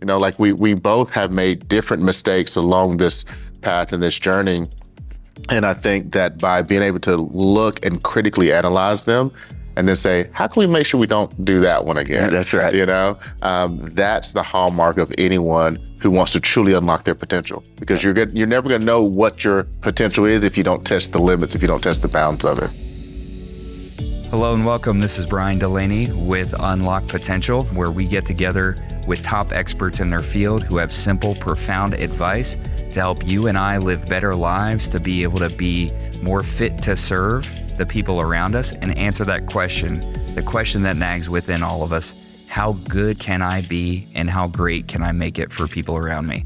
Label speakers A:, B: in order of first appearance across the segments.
A: Like we both have made different mistakes along this path and this journey. And I think that by being able to look and critically analyze them and then say, how can we make sure we don't do that one again?
B: Yeah, that's right.
A: That's the hallmark of anyone who wants to truly unlock their potential, because you're never going to know what your potential is if you don't test the limits, if you don't test the bounds of it.
B: Hello and welcome. This is Brian Delaney with Unlock Potential, where we get together with top experts in their field who have simple, profound advice to help you and I live better lives, to be able to be more fit to serve the people around us and answer that question, the question that nags within all of us: how good can I be and how great can I make it for people around me?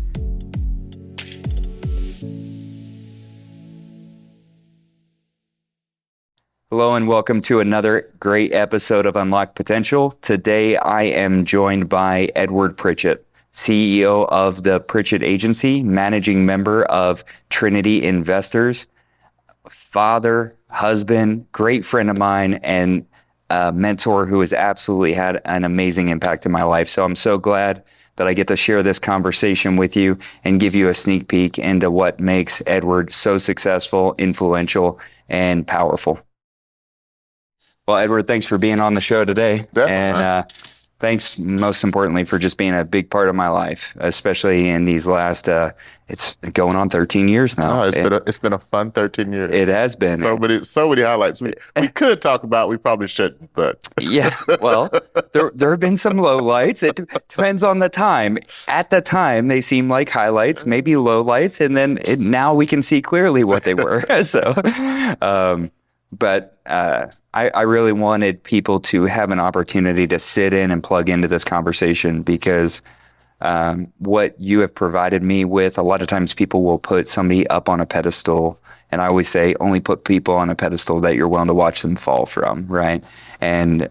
B: Hello and welcome to another great episode of Unlock Potential. Today I am joined by Edward Pritchett, CEO of the Pritchett Agency, managing member of Trinity Investors, father, husband, great friend of mine, and a mentor who has absolutely had an amazing impact in my life. So I'm so glad that I get to share this conversation with you and give you a sneak peek into what makes Edward so successful, influential, and powerful. Well, Edward, thanks for being on the show today.
A: Definitely.
B: And thanks, most importantly, for just being a big part of my life, especially in these last, it's going on 13 years now.
A: It's been a fun 13 years.
B: It has been.
A: So many highlights. We could talk about, we probably shouldn't, but.
B: Yeah, well, there have been some lowlights. It depends on the time. At the time, they seem like highlights, maybe lowlights, and then now we can see clearly what they were. I really wanted people to have an opportunity to sit in and plug into this conversation, because what you have provided me with, a lot of times people will put somebody up on a pedestal, and I always say only put people on a pedestal that you're willing to watch them fall from, right? And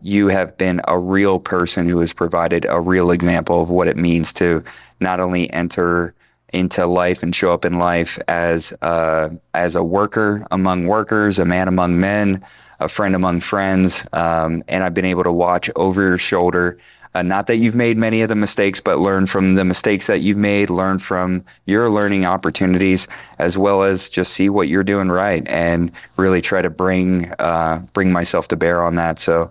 B: you have been a real person who has provided a real example of what it means to not only enter into life and show up in life as a worker among workers, a man among men, a friend among friends, and I've been able to watch over your shoulder. Not that you've made many of the mistakes, but learn from the mistakes that you've made, learn from your learning opportunities, as well as just see what you're doing right and really try to bring myself to bear on that. So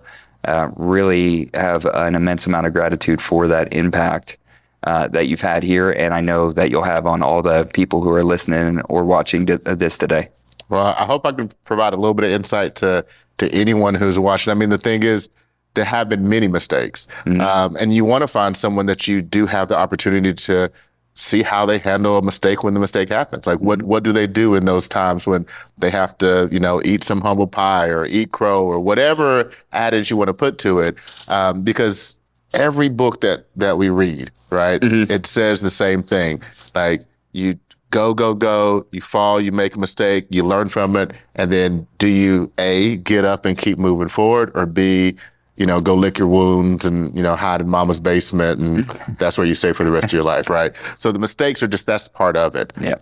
B: really have an immense amount of gratitude for that impact that you've had here, and I know that you'll have on all the people who are listening or watching this today.
A: Well, I hope I can provide a little bit of insight to anyone who's watching. I mean, the thing is, there have been many mistakes. Mm-hmm. And you want to find someone that you do have the opportunity to see how they handle a mistake when the mistake happens. Like, what do they do in those times when they have to, eat some humble pie or eat crow or whatever adage you want to put to it. Because every book that we read, right, mm-hmm. It says the same thing. Like, you go, you fall, you make a mistake, you learn from it, and then do you A, get up and keep moving forward, or B, go lick your wounds and, hide in mama's basement, and that's where you stay for the rest of your life, right? So the mistakes are that's part of it.
B: Yeah.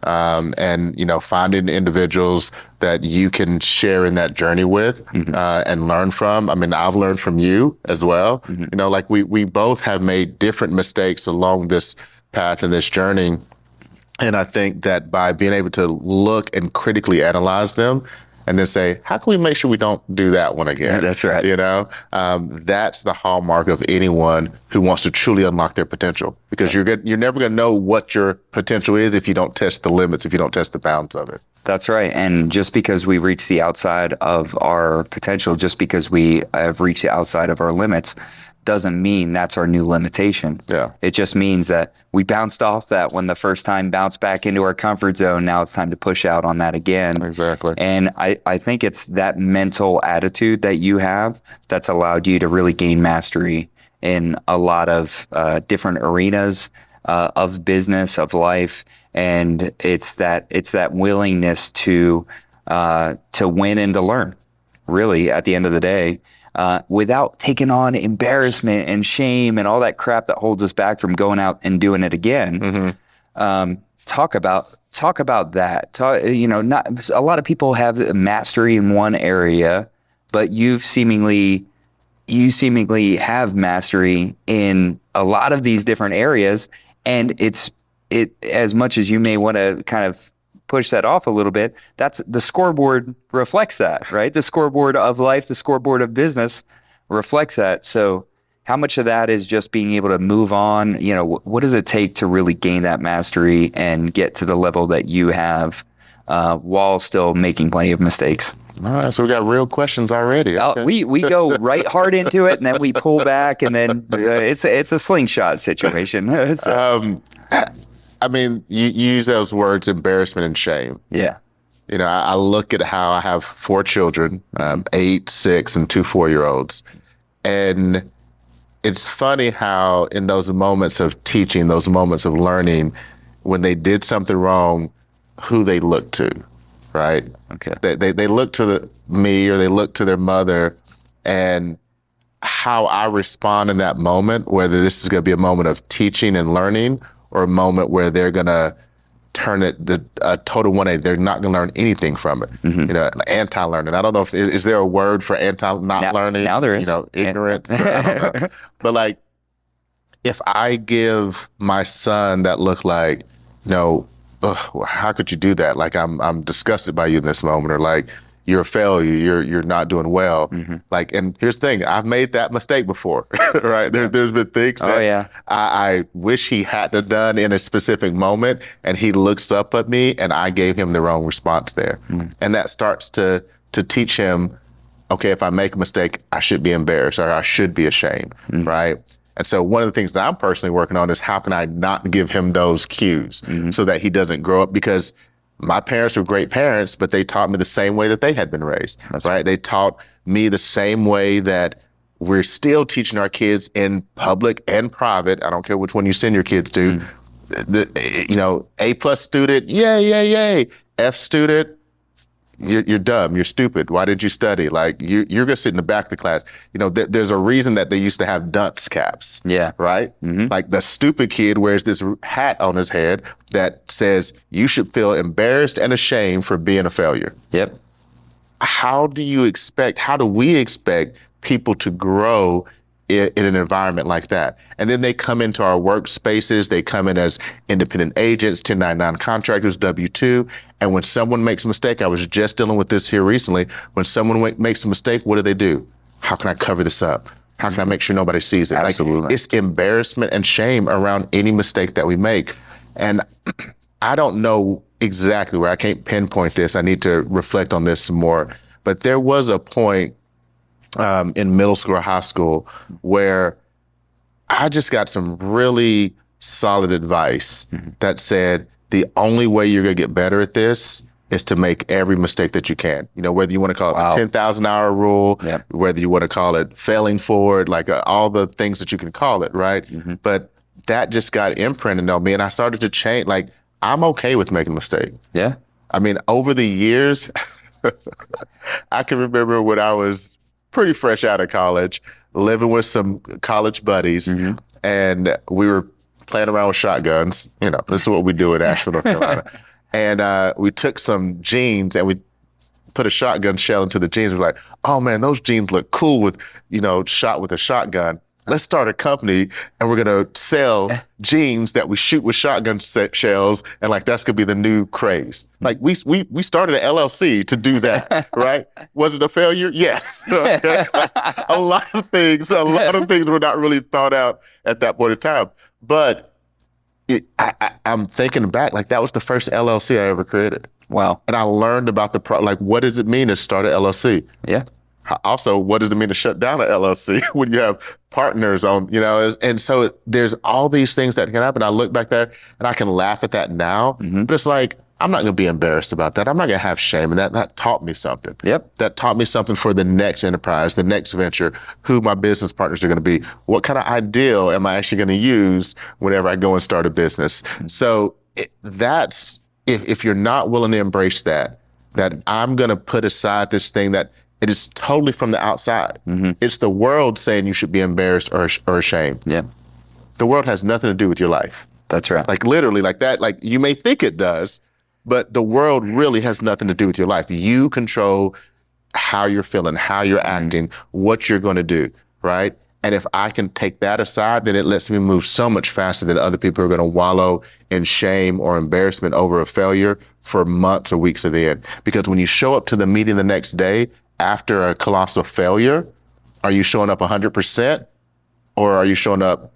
A: And, finding individuals that you can share in that journey with, mm-hmm. And learn from. I mean, I've learned from you as well. Mm-hmm. Like we both have made different mistakes along this path and this journey. And I think that by being able to look and critically analyze them and then say, how can we make sure we don't do that one again?
B: Yeah, that's right.
A: That's the hallmark of anyone who wants to truly unlock their potential, because you're never going to know what your potential is if you don't test the limits, if you don't test the bounds of it.
B: That's right. And just because we reach the outside of our potential, just because we have reached the outside of our limits, doesn't mean that's our new limitation.
A: Yeah.
B: It just means that we bounced off that one the first time, bounced back into our comfort zone. Now it's time to push out on that again.
A: Exactly.
B: And I think it's that mental attitude that you have that's allowed you to really gain mastery in a lot of different arenas of business, of life. And it's that willingness to win and to learn, really, at the end of the day. Without taking on embarrassment and shame and all that crap that holds us back from going out and doing it again. Mm-hmm. Talk about that. Not a lot of people have mastery in one area, but you seemingly have mastery in a lot of these different areas. And it as much as you may want to kind of push that off a little bit, that's the scoreboard reflects that, right? The scoreboard of life, the scoreboard of business reflects that. So how much of that is just being able to move on? You know, what does it take to really gain that mastery and get to the level that you have while still making plenty of mistakes?
A: All right, so we got real questions already. Okay.
B: We go right hard into it, and then we pull back, and then it's a slingshot situation. So.
A: I mean, you use those words, embarrassment and shame.
B: Yeah.
A: You know, I look at how I have 4 children, 8, 6, and 2 4-year-olds. And it's funny how in those moments of teaching, those moments of learning, when they did something wrong, who they look to, right?
B: Okay.
A: They look to me, or they look to their mother, and how I respond in that moment, whether this is going to be a moment of teaching and learning or a moment where they're going to turn it a total 180. They're not going to learn anything from it. You know, anti-learning. I don't know if is there a word for learning?
B: Now there is.
A: You know, ignorance. I don't know. But like, if I give my son that look like, you know, how could you do that? Like, I'm disgusted by you in this moment, or like, you're a failure, you're not doing well. Like, and here's the thing, I've made that mistake before, right? There's been things that I wish he hadn't done in a specific moment, and he looks up at me and I gave him the wrong response there. And that starts to teach him, okay, if I make a mistake, I should be embarrassed, or I should be ashamed, right? And so one of the things that I'm personally working on is how can I not give him those cues so that he doesn't grow up, because my parents were great parents, but they taught me the same way that they had been raised. That's right. They taught me the same way that we're still teaching our kids in public and private. I don't care which one you send your kids to. You know, A+ student, yay. F student, you're dumb, you're stupid. Why did you study? Like, you're gonna sit in the back of the class. You know, there's a reason that they used to have dunce caps. Yeah. Right? Like, the stupid kid wears this hat on his head that says you should feel embarrassed and ashamed for being a failure. Yep. How do we expect people to grow in an environment like that? And then they come into our workspaces, they come in as independent agents, 1099 contractors, W-2. And when someone makes a mistake, I was just dealing with this here recently, when someone makes a mistake, what do? How can I cover this up? How can I make sure nobody sees it? Absolutely. Like, it's embarrassment and shame around any mistake that we make. And I don't know exactly where, I can't pinpoint this. I need to reflect on this some more. But there was a point in middle school or high school where I just got some really solid advice that said, the only way you're going to get better at this is to make every mistake that you can. You know, whether you want to call it the 10,000 hour rule, whether you want to call it failing forward, like all the things that you can call it, right? But that just got imprinted on me, and I started to change. Like, I'm okay with making a mistake. Yeah. I mean, over the years, I can remember when I was pretty fresh out of college, living with some college buddies, and we were playing around with shotguns. You know, this is what we do in Asheville, North Carolina. And we took some jeans and we put a shotgun shell into the jeans. We're like, oh man, those jeans look cool with, you know, shot with a shotgun. Let's start a company and we're going to sell jeans that we shoot with shotgun shells. And like, that's going to be the new craze. Like, we started an LLC to do that, right? Was it a failure? Yes. Okay. A lot of things were not really thought out at that point in time. But I'm thinking back, like, that was the first LLC I ever created. Wow. And I learned about like, what does it mean to start an LLC? Yeah. Also, what does it mean to shut down an LLC when you have partners on, you know? And so there's all these things that can happen. I look back there and I can laugh at that now, but it's like, I'm not going to be embarrassed about that. I'm not going to have shame. And that taught me something. Yep. That taught me something for the next enterprise, the next venture, who my business partners are going to be. What kind of ideal am I actually going to use whenever I go and start a business? So that's, if you're not willing to embrace that I'm going to put aside this thing that it is totally from the outside. It's the world saying you should be embarrassed or ashamed. Yeah. The world has nothing to do with your life. That's right. Like, literally, like that, like, you may think it does, but the world really has nothing to do with your life. You control how you're feeling, how you're acting, what you're going to do, right? And if I can take that aside, then it lets me move so much faster than other people who are going to wallow in shame or embarrassment over a failure for months or weeks at the end. Because when you show up to the meeting the next day after a colossal failure, are you showing up 100% or are you showing up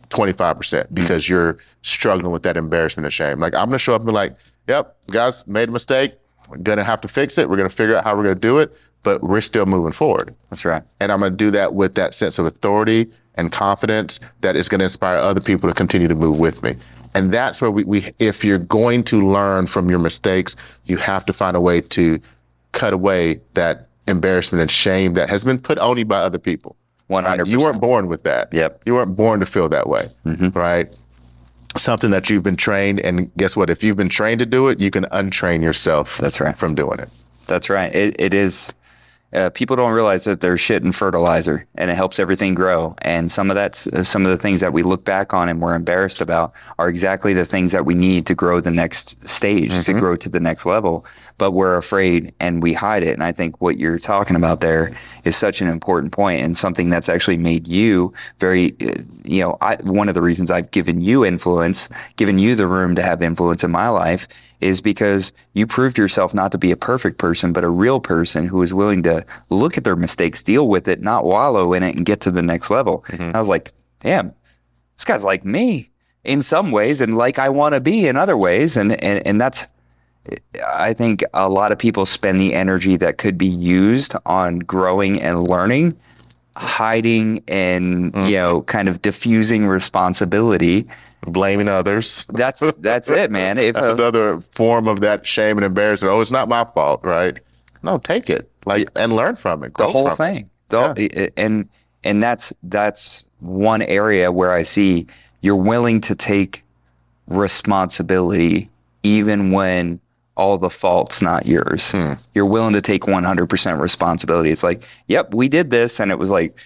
A: 25% because you're struggling with that embarrassment and shame? Like, I'm going to show up and be like, yep, guys, made a mistake. We're going to have to fix it. We're going to figure out how we're going to do it, but we're still moving forward.
B: That's right.
A: And I'm going to do that with that sense of authority and confidence that is going to inspire other people to continue to move with me. And that's where we if you're going to learn from your mistakes, you have to find a way to cut away that embarrassment and shame that has been put on you by other people.
B: 100%.
A: You weren't born with that.
B: Yep.
A: You weren't born to feel that way, right? Something that you've been trained, and guess what? If you've been trained to do it, you can untrain yourself.
B: That's right.
A: From doing it.
B: That's right. It is. People don't realize that they're shit and fertilizer, and it helps everything grow. And some of the things that we look back on and we're embarrassed about are exactly the things that we need to grow the next stage, to grow to the next level. But we're afraid and we hide it. And I think what you're talking about there is such an important point, and something that's actually made you very, one of the reasons I've given you the room to have influence in my life is because you proved yourself not to be a perfect person, but a real person who is willing to look at their mistakes, deal with it, not wallow in it, and get to the next level. And I was like, damn, this guy's like me in some ways and like I want to be in other ways. And that's, I think a lot of people spend the energy that could be used on growing and learning, hiding and, kind of diffusing responsibility.
A: Blaming others.
B: That's it, man.
A: That's another form of that shame and embarrassment. Oh, it's not my fault, right? No, take it, and learn from it.
B: The whole thing. And that's one area where I see you're willing to take responsibility even when all the fault's not yours. You're willing to take 100% responsibility. It's like, yep, we did this, and it was like.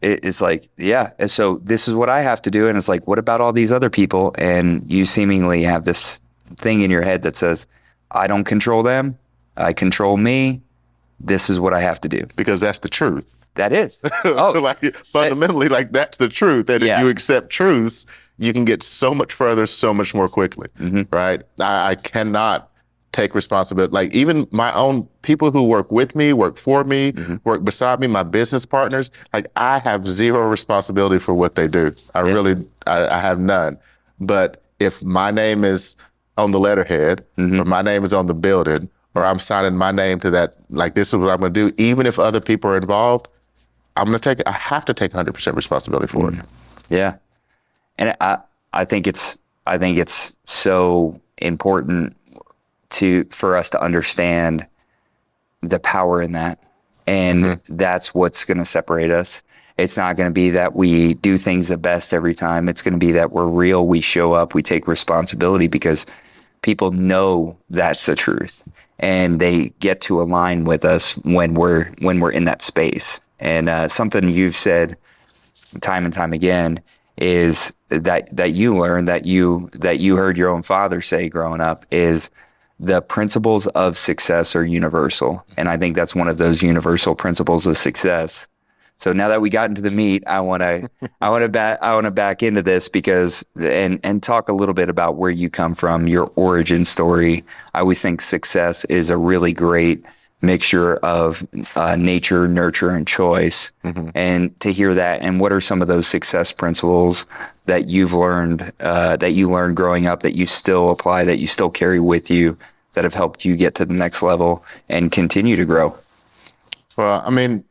B: It's like, yeah, and so this is what I have to do. And it's like, what about all these other people? And you seemingly have this thing in your head that says, I don't control them. I control me. This is what I have to do.
A: Because that's the truth.
B: That is.
A: Fundamentally, that's the truth. That if you accept truths, you can get so much further, so much more quickly, right? I cannot take responsibility. Like, even my own people who work with me, work for me, work beside me, my business partners, like, I have zero responsibility for what they do. I have none. But if my name is on the letterhead or my name is on the building or I'm signing my name to that, like, this is what I'm going to do, even if other people are involved, I have to take 100% responsibility for it.
B: Yeah. And I think it's so important for us to understand the power in that. And that's what's going to separate us. It's not going to be that we do things the best every time. It's going to be that we're real. We show up, we take responsibility because people know that's the truth and they get to align with us when we're in that space. And something you've said time and time again is that you learned, that you heard your own father say growing up, is the principles of success are universal. And I think that's one of those universal principles of success. So now that we got into the meat, I want to back into this because and talk a little bit about where you come from, your origin story. I always think success is a really great mixture of nature, nurture, and choice. And to hear that, and what are some of those success principles that you've learned, that you learned growing up, that you still apply, that you still carry with you, that have helped you get to the next level and continue to grow?
A: Well, I mean,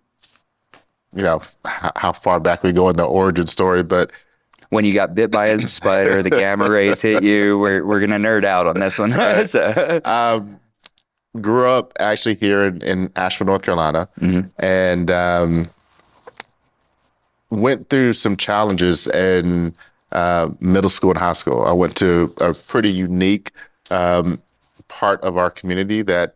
A: how far back we go in the origin story, but
B: when you got bit by a spider, the gamma rays hit you. We're gonna nerd out on this one.
A: Grew up actually here in Asheville, North Carolina, and went through some challenges in middle school and high school. I went to a pretty unique part of our community that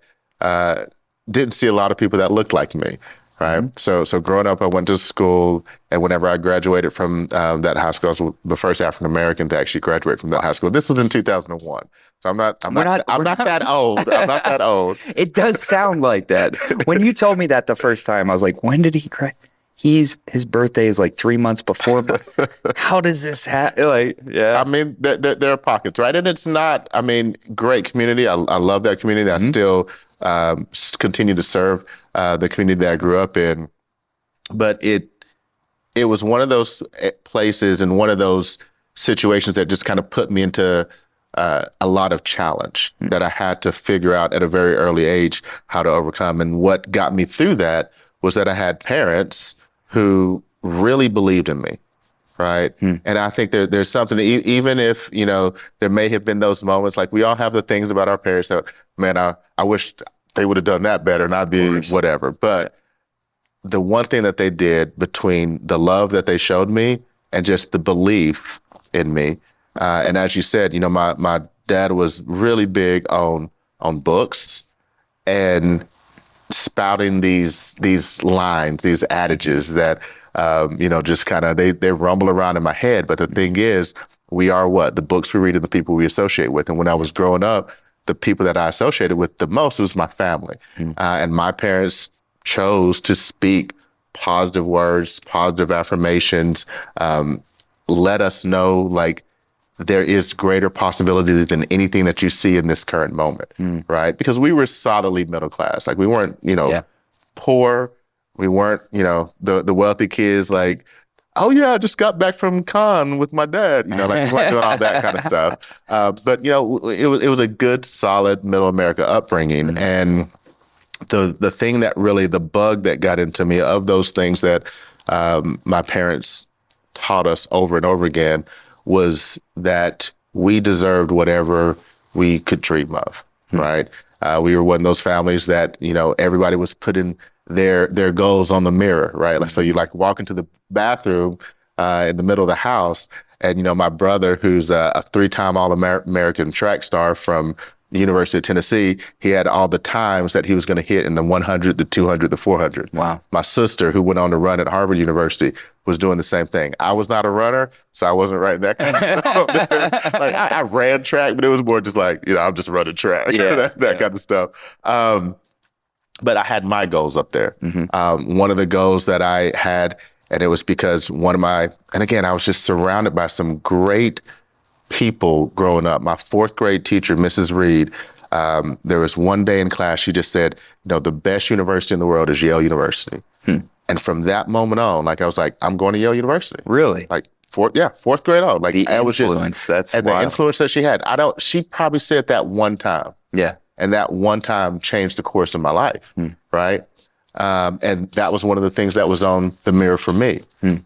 A: didn't see a lot of people that looked like me. Right. So growing up, I went to school, and whenever I graduated from that high school, I was the first African American to actually graduate from that high school. This was in 2001. So I'm not that old. I'm not that old.
B: It does sound like that. When you told me that the first time, I was like, when did he graduate? his birthday is like 3 months before. But how does this happen? Like, yeah.
A: I mean, there are pockets, right? And it's not, I mean, great community. I love that community. I still continue to serve the community that I grew up in. But it was one of those places and one of those situations that just kind of put me into a lot of challenge that I had to figure out at a very early age how to overcome. And what got me through that was that I had parents who really believed in me, right? And I think there's something, even if, you know, there may have been those moments, like we all have the things about our parents that, man, I wish they would have done that better and I'd be whatever. But the one thing that they did, between the love that they showed me and just the belief in me, and as you said, you know, my dad was really big on books and spouting these lines, these adages that, you know, just kind of, they rumble around in my head. But the thing is, we are what? The books we read and the people we associate with. And when I was growing up, the people that I associated with the most was my family. And my parents chose to speak positive words, positive affirmations, let us know, like, there is greater possibility than anything that you see in this current moment, right? Because we were solidly middle class. Like, we weren't, you know, poor. We weren't, you know, the wealthy kids, like, oh yeah, I just got back from Cannes with my dad, you know, like we weren't doing all that kind of stuff. But, you know, it was a good, solid middle America upbringing. And the thing that really, the bug that got into me of those things that my parents taught us over and over again was that we deserved whatever we could dream of, right? We were one of those families that, you know, everybody was putting their goals on the mirror, right? Like, so you like walk into the bathroom in the middle of the house, and, you know, my brother, who's a 3-time All-American track star from the University of Tennessee, he had all the times that he was going to hit in the 100, the 200, the 400.
B: Wow.
A: My sister, who went on to run at Harvard University, was doing the same thing. I was not a runner, so I wasn't writing that kind of stuff. Like, I ran track, but it was more just like, you know, I'm just running track, that kind of stuff. But I had my goals up there. One of the goals that I had, and it was because and again, I was just surrounded by some great people growing up. My 4th grade teacher, Mrs. Reed, there was one day in class, she just said, you know, the best university in the world is Yale University. And from that moment on, like, I was like, I'm going to Yale University.
B: Really?
A: Like, 4th grade on. Like,
B: The
A: I was just,
B: influence, that's
A: and
B: wild.
A: the influence that she had. She probably said that one time.
B: Yeah.
A: And that one time changed the course of my life, right? And that was one of the things that was on the mirror for me.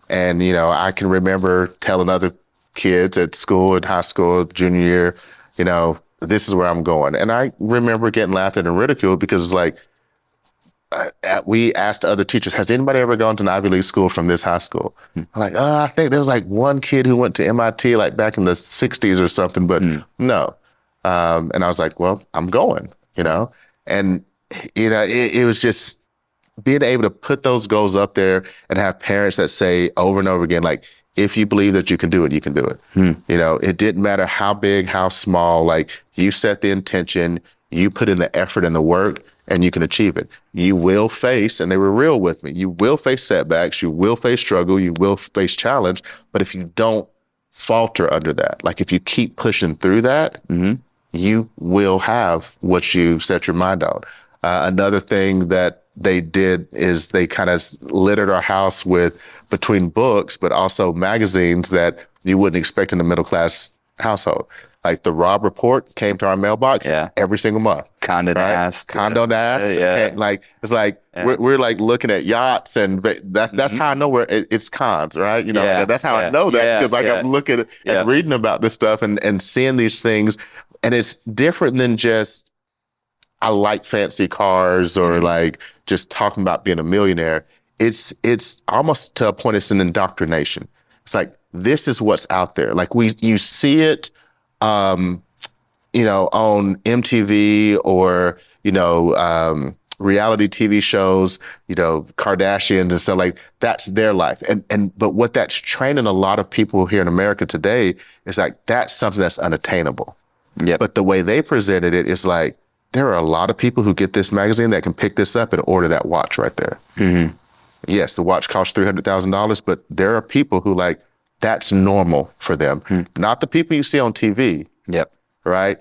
A: And, you know, I can remember telling other kids at school, in high school, junior year, you know, this is where I'm going. And I remember getting laughed at and ridiculed because it's like, we asked other teachers, has anybody ever gone to an Ivy League school from this high school? I'm like, I think there was like one kid who went to MIT like back in the 60s or something, but no. And I was like, well, I'm going, you know? And, you know, it was just being able to put those goals up there and have parents that say over and over again, like, if you believe that you can do it, you can do it. You know, it didn't matter how big, how small, like, you set the intention, you put in the effort and the work, and you can achieve it. You will face, and they were real with me, you will face setbacks, you will face struggle, you will face challenge, but if you don't falter under that, like, if you keep pushing through that, you will have what you set your mind on. Another thing that they did is they kind of littered our house with, between books, but also magazines that you wouldn't expect in a middle-class household. Like, the Robb Report came to our mailbox every single month.
B: Condé Nast.
A: Condé Nast. Like, it's like, we're like looking at yachts, and that's how I know where it's cons, right? You know, that's how I know that, because like, I'm looking and reading about this stuff and seeing these things. And it's different than just, I like fancy cars, or like just talking about being a millionaire. It's almost to a point, it's an indoctrination. It's like, this is what's out there. Like, you see it, you know, on MTV, or, you know, reality TV shows, you know, Kardashians and stuff, like, that's their life. But what that's training a lot of people here in America today is like, that's something that's unattainable. But the way they presented it is like, there are a lot of people who get this magazine that can pick this up and order that watch right there. You yes, the watch costs $300,000, but there are people who like, that's normal for them. Not the people you see on TV,
B: Yep.
A: right?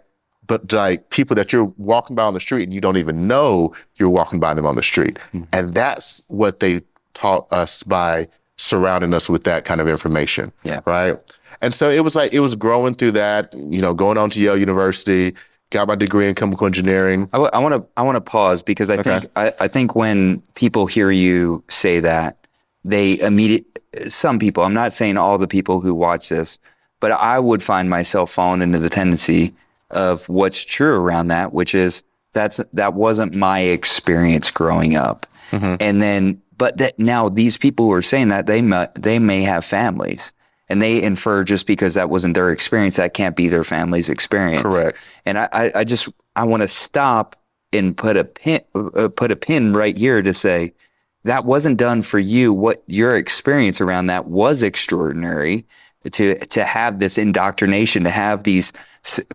A: But like people that you're walking by on the street and you don't even know you're walking by them on the street. And that's what they taught us by surrounding us with that kind of information.
B: Yeah.
A: Right. And so it was growing through that, you know, going on to Yale University, got my degree in chemical engineering.
B: I want to pause because I think when people hear you say that, some people, I'm not saying all the people who watch this, but I would find myself falling into the tendency of what's true around that, which is that wasn't my experience growing up. And then, but that now these people who are saying that they may have families, and they infer just because that wasn't their experience, that can't be their family's experience.
A: Correct.
B: And I want to stop and put a pin right here to say that wasn't done for you. What your experience around that was extraordinary. To have this indoctrination, to have these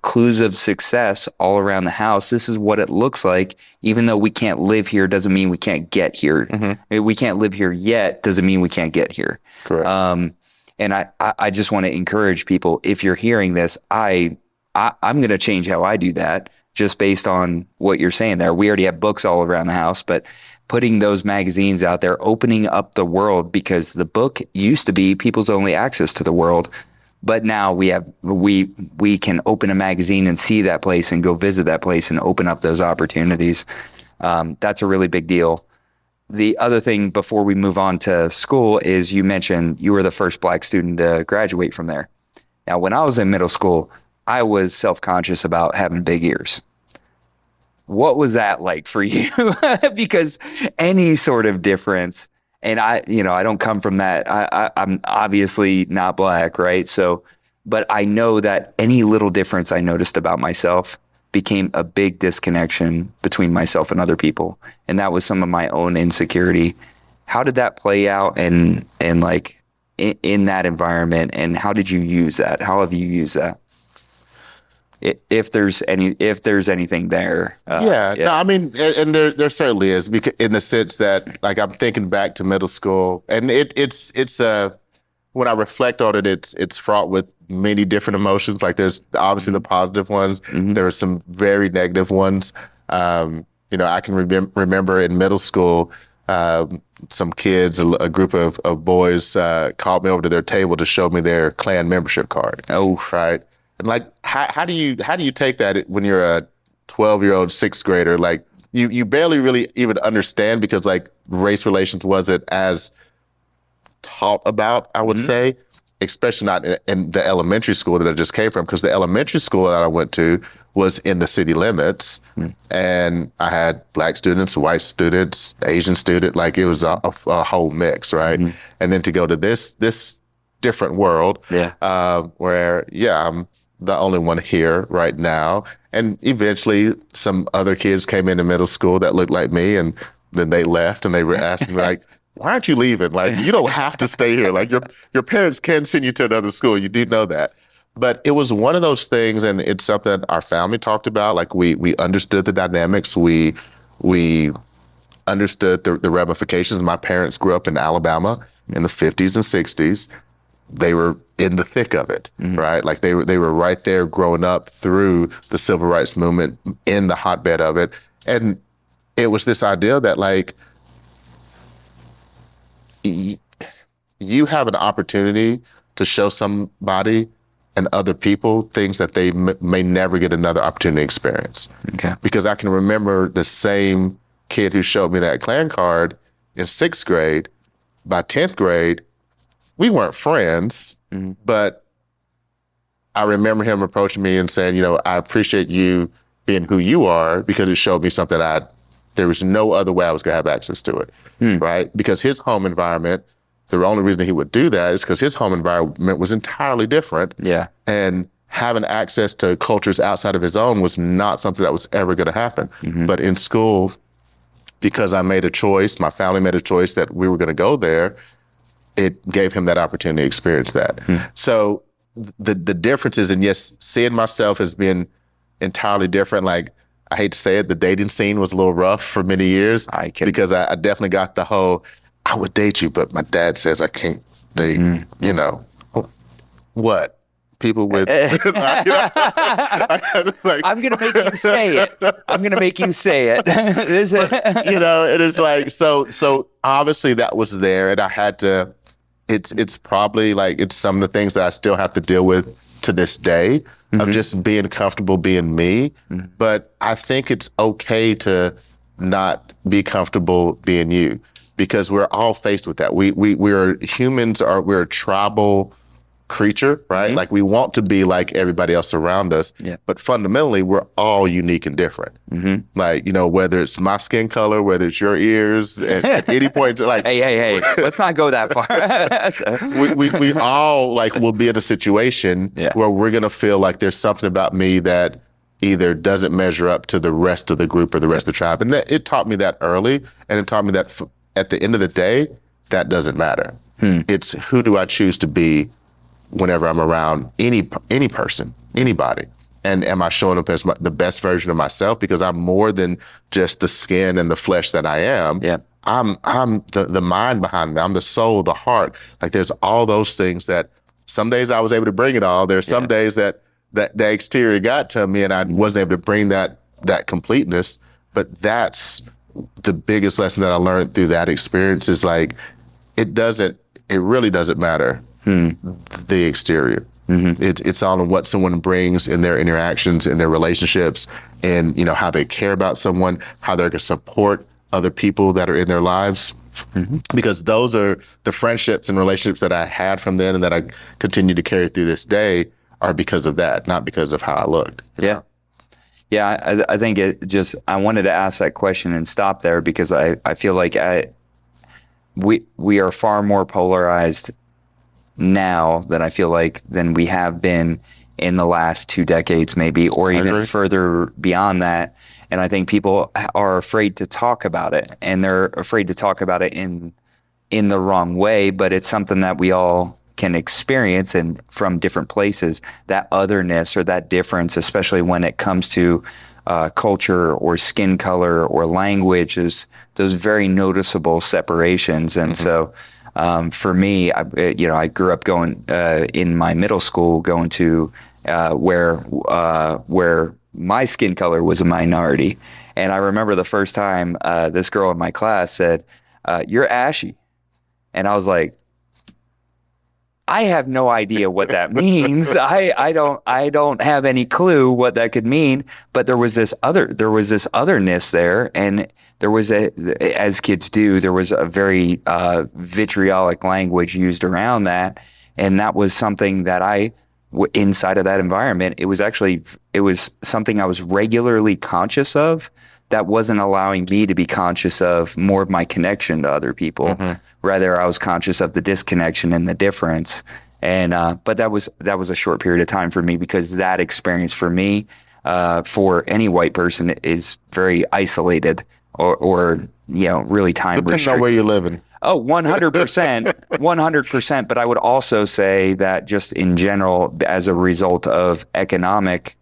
B: clues of success all around the house. This is what it looks like. Even though we can't live here, doesn't mean we can't get here. We can't live here yet, doesn't mean we can't get here.
A: Correct.
B: And I just want to encourage people, if you're hearing this, I'm going to change how I do that just based on what you're saying there. We already have books all around the house, but putting those magazines out there, opening up the world, because the book used to be people's only access to the world. But now we can open a magazine and see that place and go visit that place and open up those opportunities. That's a really big deal. The other thing before we move on to school is you mentioned you were the first Black student to graduate from there. Now, when I was in middle school, I was self-conscious about having big ears. What was that like for you? Because any sort of difference, and I don't come from that. I'm obviously not Black, right? So, but I know that any little difference I noticed about myself became a big disconnection between myself and other people. And that was some of my own insecurity. How did that play out and like in that environment? And how did you use that? How have you used that? If there's anything there.
A: No, I mean, and there certainly is, because in the sense that, like, I'm thinking back to middle school, and it's when I reflect on it, it's fraught with many different emotions. Like, there's obviously the positive ones. There are some very negative ones. I can remember in middle school, some kids, a group of boys, called me over to their table to show me their Klan membership card.
B: Oh,
A: right. And like, how do you take that when you're a 12-year-old sixth grader? Like, you barely really even understand, because like race relations wasn't as taught about, I would say, especially not in the elementary school that I just came from, because the elementary school that I went to was in the city limits, and I had Black students, white students, Asian students, like it was a whole mix, right? And then to go to this different world, where I'm the only one here right now. And eventually some other kids came into middle school that looked like me, and then they left, and they were asking me like, why aren't you leaving? Like, you don't have to stay here. Like, your parents can send you to another school. You do know that. But it was one of those things, and it's something our family talked about. Like, we understood the dynamics. We understood the ramifications. My parents grew up in Alabama in the 50s and 60s. They were in the thick of it, right? Like, they were right there growing up through the civil rights movement, in the hotbed of it. And it was this idea that, like, you have an opportunity to show somebody and other people things that they may never get another opportunity to experience.
B: Okay.
A: Because I can remember the same kid who showed me that Klan card in sixth grade. By 10th grade, we weren't friends, but I remember him approaching me and saying, I appreciate you being who you are, because it showed me something there was no other way I was going to have access to it, right? Because his home environment, the only reason he would do that is because his home environment was entirely different. Yeah. And having access to cultures outside of his own was not something that was ever going to happen. But in school, because I made a choice, my family made a choice that we were going to go there, it gave him that opportunity to experience that. So the differences, and yes, seeing myself as being entirely different, like, I hate to say it, the dating scene was a little rough for many years, because I definitely got the whole, I would date you, but my dad says I can't date, what? People with, like,
B: I'm going to make you say it. I'm going to make you say it.
A: It is like, so obviously that was there, and I had to, it's probably like, it's some of the things that I still have to deal with to this day of just being comfortable being me. But I think it's okay to not be comfortable being you, because we're all faced with that. We're humans, we're a tribal creature, right? Like, we want to be like everybody else around us, but fundamentally we're all unique and different. Like, whether it's my skin color, whether it's your ears, at any point, like,
B: hey, let's not go that far.
A: we all like will be in a situation where we're gonna feel like there's something about me that either doesn't measure up to the rest of the group or the rest of the tribe. And it taught me that early, and it taught me that at the end of the day, that doesn't matter. It's who do I choose to be whenever I'm around any person, anybody. And am I showing up as the best version of myself? Because I'm more than just the skin and the flesh that I am. I'm the mind behind me. I'm the soul, the heart. Like, there's all those things that some days I was able to bring it all. There's some days that the exterior got to me and I wasn't able to bring that completeness. But that's the biggest lesson that I learned through that experience, is like, it really doesn't matter the exterior. It's all in what someone brings in their interactions, in their relationships, and how they care about someone, how they're going to support other people that are in their lives. Because those are the friendships and relationships that I had from then and that I continue to carry through this day are because of that, not because of how I looked.
B: Yeah. I think I wanted to ask that question and stop there, because I feel like we are far more polarized now than we have been in the last 2 decades, maybe, or even further beyond that. And I think people are afraid to talk about it, and they're afraid to talk about it in the wrong way, but it's something that we all can experience, and from different places, that otherness or that difference, especially when it comes to culture or skin color or language, is those very noticeable separations. And so for me, I grew up going in my middle school, going to where my skin color was a minority. And I remember the first time this girl in my class said, "You're ashy." And I was like, I have no idea what that means. I don't have any clue what that could mean. But there was this otherness there, and there was as kids do, there was a very vitriolic language used around that, and that was something that inside of that environment, it was something I was regularly conscious of, that wasn't allowing me to be conscious of more of my connection to other people. Rather, I was conscious of the disconnection and the difference. And but that was a short period of time for me, because that experience for me, for any white person, is very isolated or really time restricted.
A: Depends on where you're living.
B: Oh, 100%, 100%. But I would also say that just in general, as a result of economic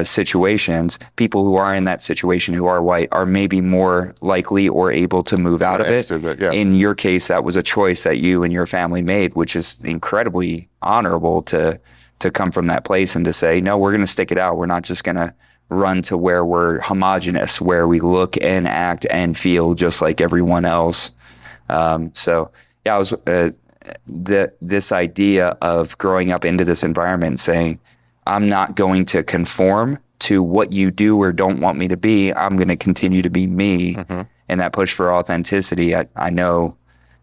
B: situations, people who are in that situation who are white are maybe more likely or able to move out of it. In your case, that was a choice that you and your family made, which is incredibly honorable to come from that place and to say, no, we're going to stick it out. We're not just going to run to where we're homogenous, where we look and act and feel just like everyone else. I was this idea of growing up into this environment and saying, I'm not going to conform to what you do or don't want me to be. I'm going to continue to be me. And that push for authenticity, I know,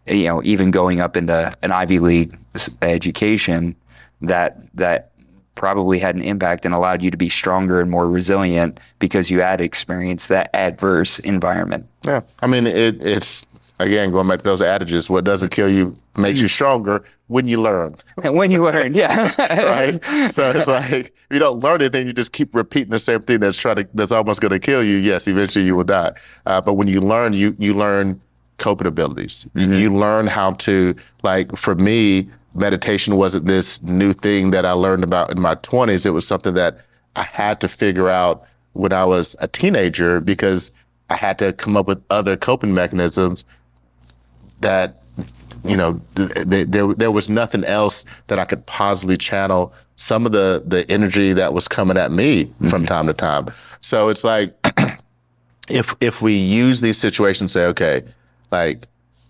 B: even going up into an Ivy League education, that probably had an impact and allowed you to be stronger and more resilient because you had experienced that adverse environment.
A: Yeah. I mean, it's, again, going back to those adages, what doesn't kill you makes you stronger when you learn.
B: And when you learn, yeah.
A: Right? So it's like, if you don't learn anything, you just keep repeating the same thing that's almost going to kill you. Yes, eventually you will die. But when you learn, you learn coping abilities. You learn how to, like, for me, meditation wasn't this new thing that I learned about in my 20s. It was something that I had to figure out when I was a teenager, because I had to come up with other coping mechanisms that, there was nothing else that I could possibly channel some of the energy that was coming at me from time to time. So it's like, if we use these situations, say, okay, like,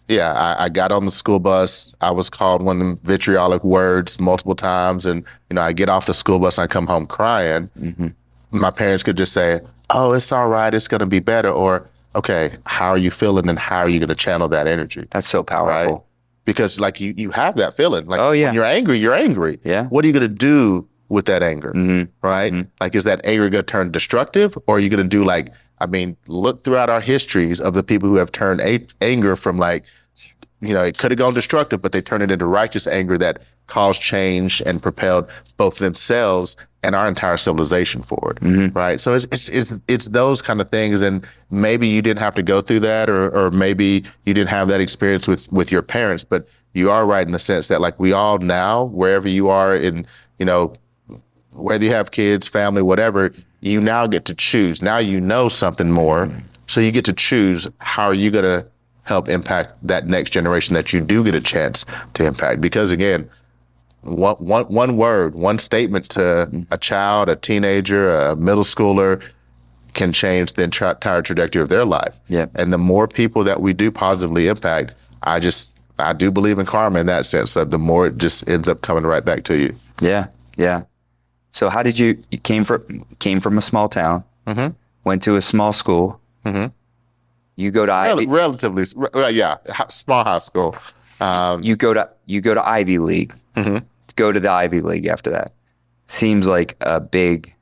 A: yeah, I got on the school bus. I was called one of them vitriolic words multiple times. And, I get off the school bus and I come home crying. My parents could just say, oh, it's all right. It's going to be better. Or, okay, how are you feeling and how are you going to channel that energy?
B: That's so powerful.
A: Right? Because like you have that feeling. Like,
B: oh, yeah.
A: When you're angry, you're angry.
B: Yeah.
A: What are you going to do with that anger? Right? Like, is that anger going to turn destructive? Or are you going to do look throughout our histories of the people who have turned anger from it could have gone destructive, but they turned it into righteous anger that caused change and propelled both themselves and our entire civilization forward, right? So it's those kind of things, and maybe you didn't have to go through that, or maybe you didn't have that experience with your parents, but you are right in the sense that like we all now, wherever you are in, whether you have kids, family, whatever, you now get to choose. Now you know something more, so you get to choose how are you going to help impact that next generation that you do get a chance to impact. Because again, one word, one statement to a child, a teenager, a middle schooler can change the entire trajectory of their life.
B: Yeah.
A: And the more people that we do positively impact, I do believe in karma in that sense, that the more it just ends up coming right back to you.
B: Yeah. Yeah. So how did you came from a small town, went to a small school. You go to
A: relatively, small high school.
B: You go to Ivy League. Go to the Ivy League after that. Seems like a big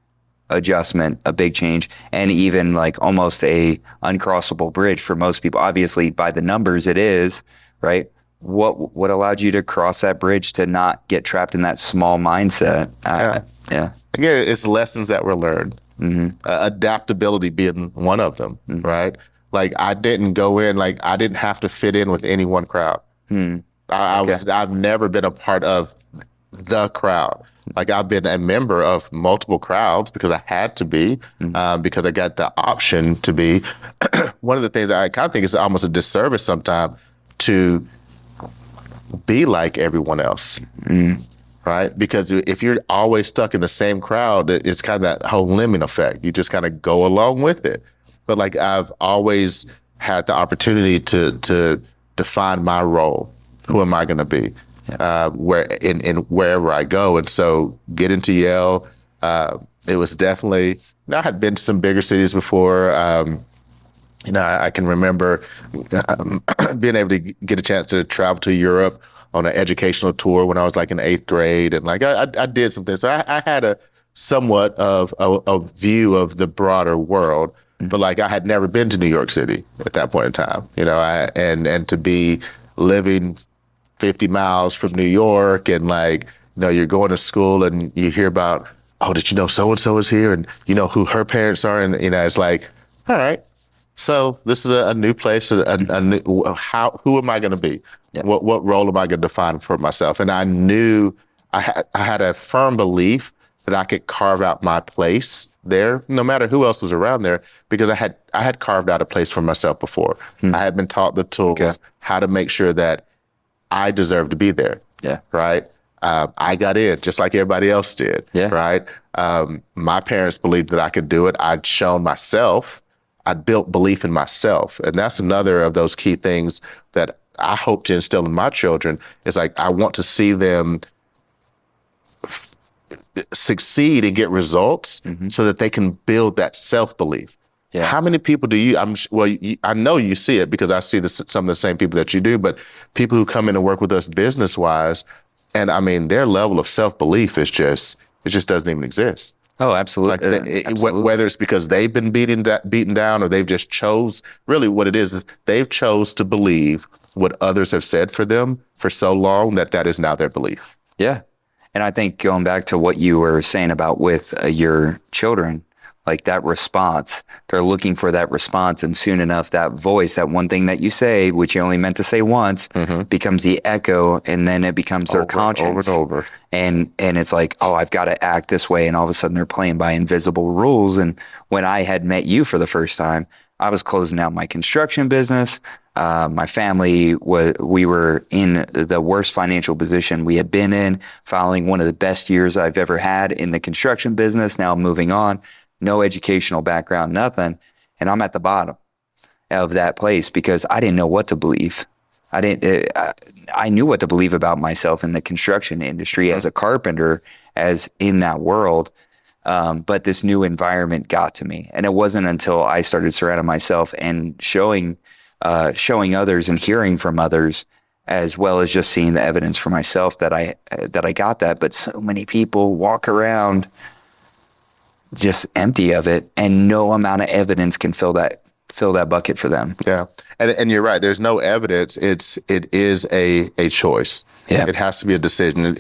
B: adjustment, a big change, and even like almost a uncrossable bridge for most people. Obviously, by the numbers, it is, right? What allowed you to cross that bridge to not get trapped in that small mindset? Yeah.
A: Again, it's lessons that were learned. Adaptability being one of them, right? Like I didn't go in, like I didn't have to fit in with any one crowd. I've never been a part of the crowd. Like I've been a member of multiple crowds because I had to be, because I got the option to be. One of the things I kind of think is almost a disservice sometimes to be like everyone else, right? Because if you're always stuck in the same crowd, it's kind of that whole lemming effect. You just kind of go along with it. But like I've always had the opportunity to define my role. Who am I going to be? Wherever I go. And so getting to Yale, it was definitely, I had been to some bigger cities before. I can remember being able to get a chance to travel to Europe on an educational tour when I was like in 8th grade. And like, I did some things. So I had a somewhat of a view of the broader world, but like I had never been to New York City at that point in time, and to be living 50 miles from New York, and like, you're going to school and you hear about, oh, did you know so-and-so is here, and you know who her parents are, and it's like, all right, so this is a new place, who am I going to be? Yeah. What role am I going to define for myself? And I knew I had a firm belief that I could carve out my place there, no matter who else was around there, because I had carved out a place for myself before. I had been taught the tools, how to make sure that I deserve to be there. Yeah. Right. I got in just like everybody else did. Yeah. Right. My parents believed that I could do it. I'd shown myself. I'd built belief in myself. And that's another of those key things that I hope to instill in my children is like, I want to see them succeed and get results so that they can build that self-belief. Yeah. How many people do you, I know you see it because I see some of the same people that you do, but people who come in and work with us business-wise, and I mean, their level of self-belief it just doesn't even exist.
B: Oh, absolutely.
A: Absolutely. Whether it's because they've been beaten down or they've just really what it is they've chose to believe what others have said for them for so long that is now their belief.
B: Yeah. And I think going back to what you were saying about with your children, like that response. They're looking for that response. And soon enough, that voice, that one thing that you say, which you only meant to say once, becomes the echo. And then it becomes their conscience.
A: Over and over.
B: And it's like, oh, I've got to act this way. And all of a sudden they're playing by invisible rules. And when I had met you for the first time, I was closing out my construction business. My family we were in the worst financial position we had been in, following one of the best years I've ever had in the construction business. Now moving on, no educational background, nothing. And I'm at the bottom of that place because I didn't know what to believe. I knew what to believe about myself in the construction industry as a carpenter, as in that world. But this new environment got to me. And it wasn't until I started surrounding myself and showing others and hearing from others, as well as just seeing the evidence for myself, that I got that. But so many people walk around just empty of it, and no amount of evidence can fill that bucket for them.
A: Yeah. And you're right. There's no evidence. It is a choice.
B: Yeah.
A: It has to be a decision.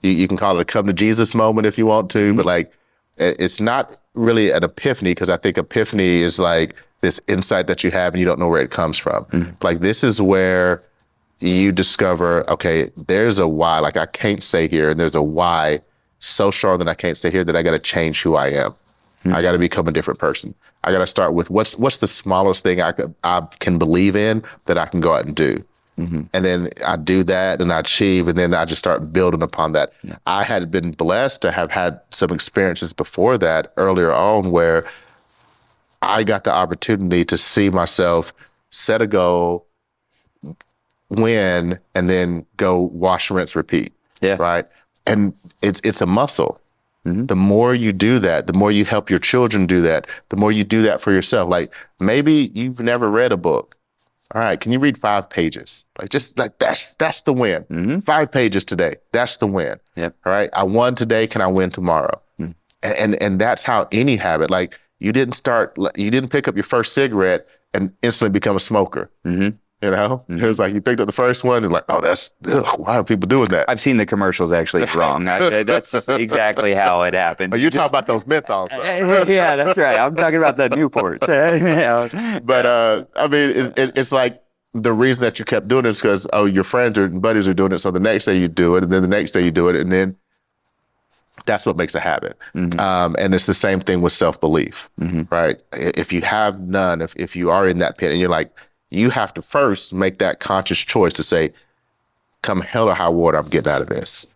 A: You can call it a come to Jesus moment if you want to, but like, it's not really an epiphany, because I think epiphany is like this insight that you have and you don't know where it comes from. Like, this is where you discover, okay, there's a why. Like, I can't stay here, and there's a why so strong that I can't stay here, that I got to change who I am. I got to become a different person. I got to start with what's the smallest thing I can believe in that I can go out and do. And then I do that and I achieve, and then I just start building upon that. Yeah. I had been blessed to have had some experiences before that earlier on where I got the opportunity to see myself set a goal, win, and then go wash, rinse, repeat.
B: Yeah.
A: Right. And it's a muscle. The more you do that, the more you help your children do that, the more you do that for yourself. Like, maybe you've never read a book. All right, can you read 5 pages? Like, just like that's the win. 5 pages today, that's the win.
B: Yep.
A: All right, I won today, can I win tomorrow? And that's how any habit, like, you didn't pick up your first cigarette and instantly become a smoker. You know, it was like you picked up the first one and like, oh, why are people doing that?
B: I've seen the commercials. Actually, it's wrong. That's exactly how it happened.
A: Oh, you're talking about those menthols.
B: Yeah, that's right. I'm talking about the Newports.
A: But I mean, it's like the reason that you kept doing it is because, oh, your friends and buddies are doing it. So the next day you do it, and then the next day you do it, and then that's what makes a habit. And it's the same thing with self-belief, right? If you have none, if you are in that pit and you're like, you have to first make that conscious choice to say, come hell or high water, I'm getting out of this.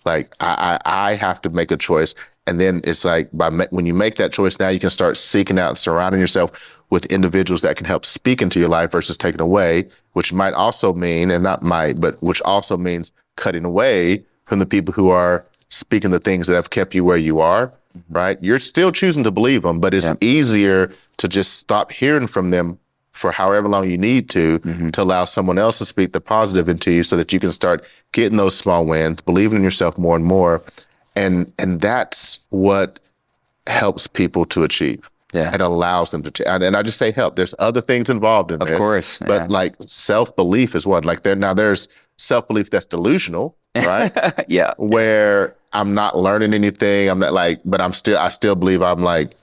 A: Like, I have to make a choice. And then it's like, when you make that choice, now you can start seeking out and surrounding yourself with individuals that can help speak into your life versus taking away, which might also mean, and not might, but which also means cutting away from the people who are speaking the things that have kept you where you are, right? You're still choosing to believe them, but it's easier to just stop hearing from them for however long you need to allow someone else to speak the positive into you, so that you can start getting those small wins, believing in yourself more and more. And that's what helps people to achieve. Yeah. It allows them to, and I just say help. There's other things involved in this.
B: Of course.
A: But like, self-belief is one. Like, there's self-belief that's delusional, right?
B: Yeah.
A: Where I'm not learning anything. I'm not like, but I still believe I'm like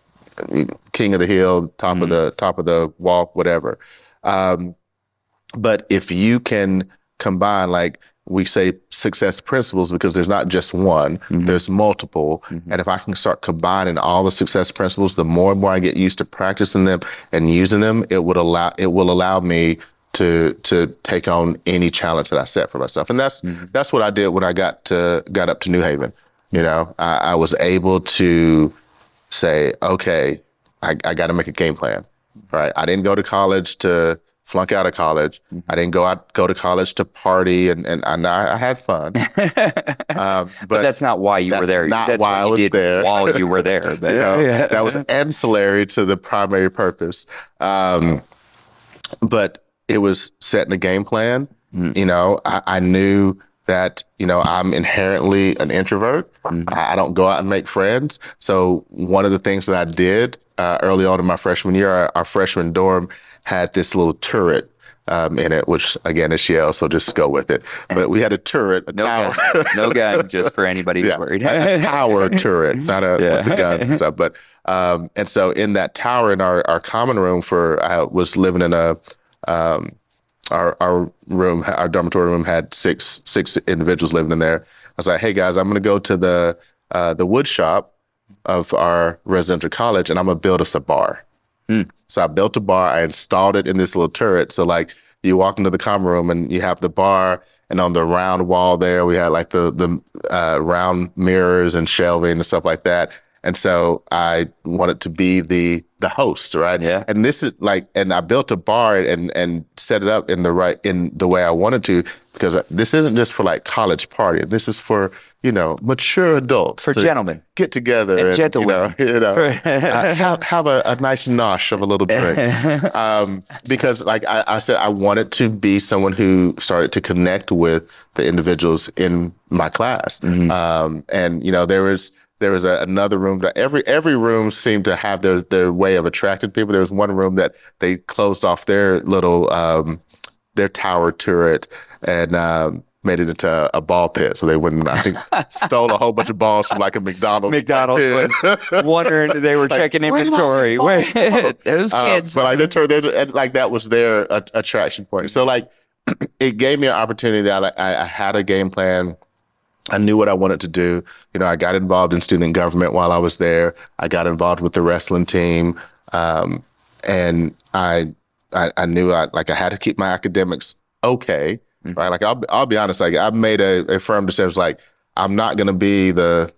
A: king of the hill, top of the walk, whatever. But if you can combine, like we say, success principles, because there's not just one, there's multiple. And if I can start combining all the success principles, the more and more I get used to practicing them and using them, it will allow me to take on any challenge that I set for myself. And that's what I did when I got up to New Haven. You know, I was able to say, okay, I got to make a game plan, right? I didn't go to college to flunk out of college. I didn't go to college to party, and I had fun. But
B: that's not why you were there.
A: That's why I was there.
B: While you were there. But,
A: that was ancillary to the primary purpose. But it was setting a game plan. You know, I knew that, you know, I'm inherently an introvert. I don't go out and make friends. So one of the things that I did early on in my freshman year, our freshman dorm had this little turret in it, which again is Shell, so just go with it. But we had a turret, a tower.
B: No gun, just for anybody who's worried.
A: A tower turret, not with the guns and stuff. But and so in that tower, in our common room, I was living in our room, our dormitory room had six individuals living in there. I was like, hey guys, I'm going to go to the wood shop of our residential college, and I'm going to build us a bar. So I built a bar. I installed it in this little turret. So like you walk into the common room and you have the bar, and on the round wall there, we had like the round mirrors and shelving and stuff like that. And so I wanted to be the host, right? Yeah. And this is like, and I built a bar and set it up in the way I wanted to, because this isn't just for like college party. This is for, mature adults.
B: For gentlemen.
A: Get together and
B: gentlemen.
A: Have a nice nosh of a little drink. Because like I said, I wanted to be someone who started to connect with the individuals in my class. And, there was another room that every room seemed to have their way of attracting people. There was one room that they closed off their little, their tower turret and, made it into a ball pit. So they wouldn't, I think, stole a whole bunch of balls from like a McDonald's was wondering,
B: they were checking inventory. Wait, those kids.
A: But like they turned, like that was their attraction point. So like it gave me an opportunity that I had a game plan. I knew what I wanted to do. I got involved in student government while I was there. I got involved with the wrestling team. And I knew I had to keep my academics okay. Right. Like I'll be honest, like I've made a firm decision, like I'm not going to be the,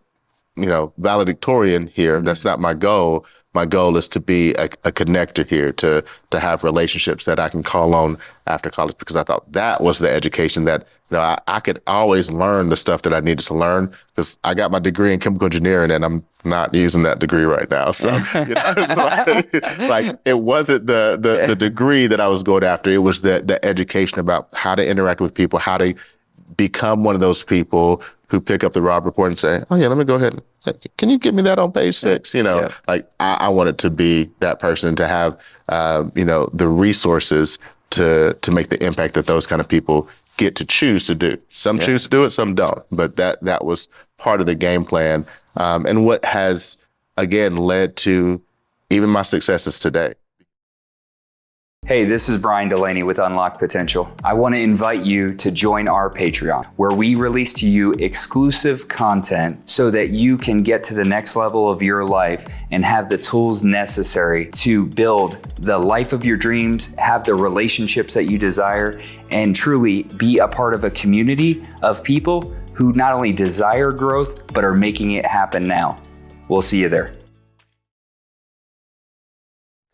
A: valedictorian here. That's not my goal. My goal is to be a connector here, to have relationships that I can call on after college, because I thought that was the education that, I could always learn the stuff that I needed to learn, because I got my degree in chemical engineering and I'm not using that degree right now. So, like it wasn't the degree that I was going after. It was the education about how to interact with people, how to become one of those people who pick up the Rob report and say, oh yeah, let me go ahead. Can you give me that on page 6? Like I wanted to be that person, to have, the resources to make the impact that those kind of people get to choose to do. Some choose to do it, some don't. But that was part of the game plan. And what has, again, led to even my successes today.
B: Hey, this is Brian Delaney with Unlock Potential. I want to invite you to join our Patreon, where we release to you exclusive content so that you can get to the next level of your life and have the tools necessary to build the life of your dreams, have the relationships that you desire, and truly be a part of a community of people who not only desire growth, but are making it happen now. We'll see you there.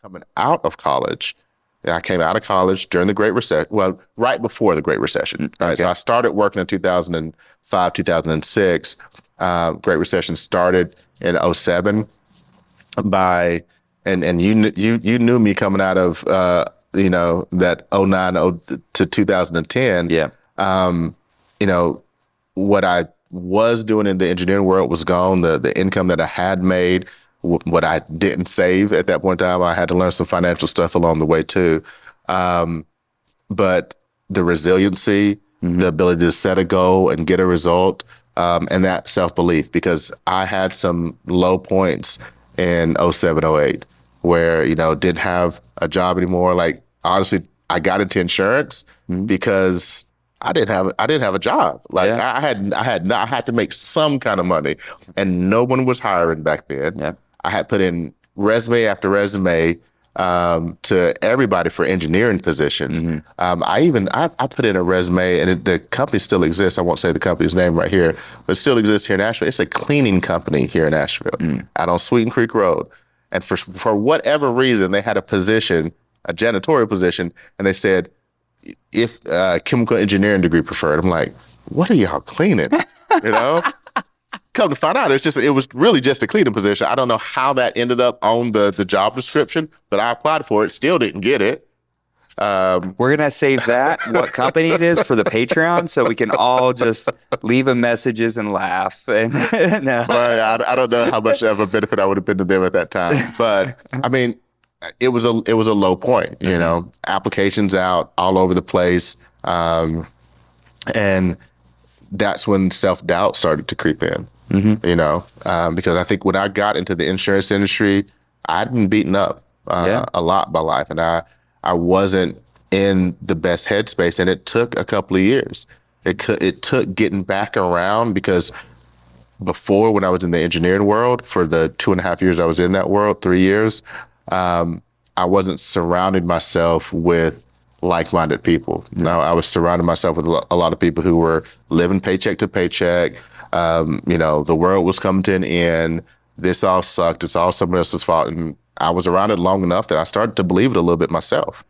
A: Coming out of college, I came out of college during the Great Recession, well, right before the Great Recession. Right? Okay. So I started working in 2005, 2006. Great Recession started in 2007. And you knew me coming out of that 2009 to 2010. Yeah. What I was doing in the engineering world was gone. The income that I had made, what I didn't save at that point in time, I had to learn some financial stuff along the way too. But the resiliency, the ability to set a goal and get a result, and that self-belief, because I had some low points in 07, 08 where, didn't have a job anymore. Like, honestly, I got into insurance because I didn't have a job. Like I had to make some kind of money, and no one was hiring back then. Yeah. I had put in resume after resume to everybody for engineering positions. I put in a resume, and the company still exists. I won't say the company's name right here, but it still exists here in Nashville. It's a cleaning company here in Nashville, out on Sweeten Creek Road. And for whatever reason, they had a position, a janitorial position, and they said, if chemical engineering degree preferred. I'm like, what are y'all cleaning? Come to find out, it was really just a cleaning position. I don't know how that ended up on the job description, but I applied for it, still didn't get it.
B: We're going to save that, what company it is, for the Patreon, so we can all just leave them messages and laugh. And no.
A: Well, I don't know how much of a benefit I would have been to them at that time. But I mean, it was a low point, you know, applications out all over the place. And that's when self-doubt started to creep in, you know, because I think when I got into the insurance industry, I'd been beaten up a lot by life, and I wasn't in the best headspace, and it took a couple of years. It took getting back around, because before, when I was in the engineering world, for the 2.5 years I was in that world, 3 years, I wasn't surrounding myself with like-minded people. No, I was surrounding myself with a lot of people who were living paycheck to paycheck. You know, the world was coming to an end. This all sucked. It's all someone else's fault. And I was around it long enough that I started to believe it a little bit myself.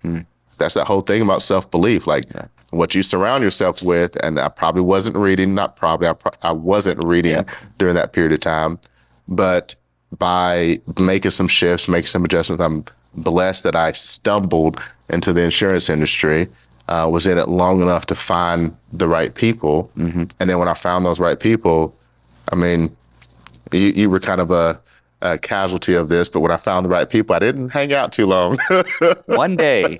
A: That's that whole thing about self-belief, like what you surround yourself with. And I probably wasn't reading, I wasn't reading during that period of time. But by making some shifts, making some adjustments, I'm blessed that I stumbled into the insurance industry, was in it long enough to find the right people. And then when I found those right people, I mean, you were kind of a casualty of this, but when I found the right people, I didn't hang out too long.
B: One day,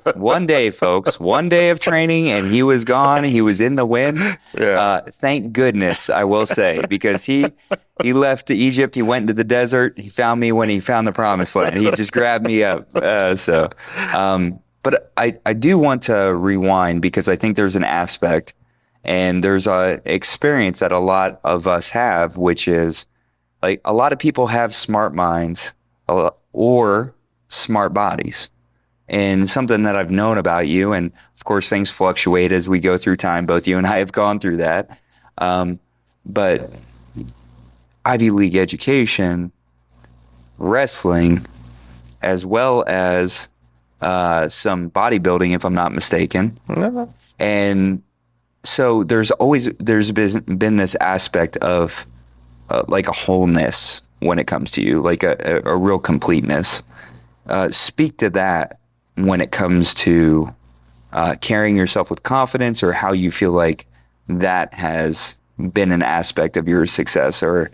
B: folks, one day of training, and he was gone. He was in the wind. Thank goodness, I will say, because he left to Egypt. He went into the desert. He found me when he found the promised land. He just grabbed me up. But I do want to rewind, because I think there's an aspect, and there's a experience that a lot of us have, which is, like, a lot of people have smart minds or smart bodies. And something that I've known about you, and of course things fluctuate as we go through time. Both you and I have gone through that. But Ivy League education, wrestling, as well as some bodybuilding, if I'm not mistaken. And so there's been this aspect of like a wholeness when it comes to you, like a real completeness. Speak to that when it comes to carrying yourself with confidence, or how you feel like that has been an aspect of your success, or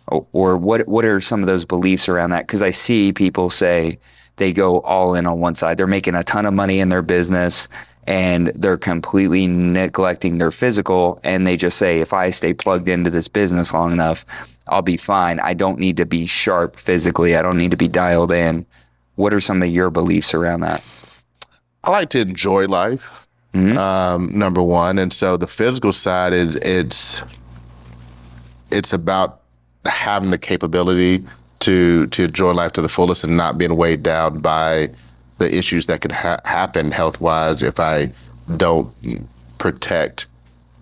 B: what are some of those beliefs around that? Because I see people say they go all in on one side. They're making a ton of money in their business, and they're completely neglecting their physical, and they just say, if I stay plugged into this business long enough, I'll be fine. I don't need to be sharp physically. I don't need to be dialed in. What are some of your beliefs around that?
A: I like to enjoy life, number one. And so the physical side it's about having the capability to enjoy life to the fullest, and not being weighed down by the issues that could happen health-wise if I don't protect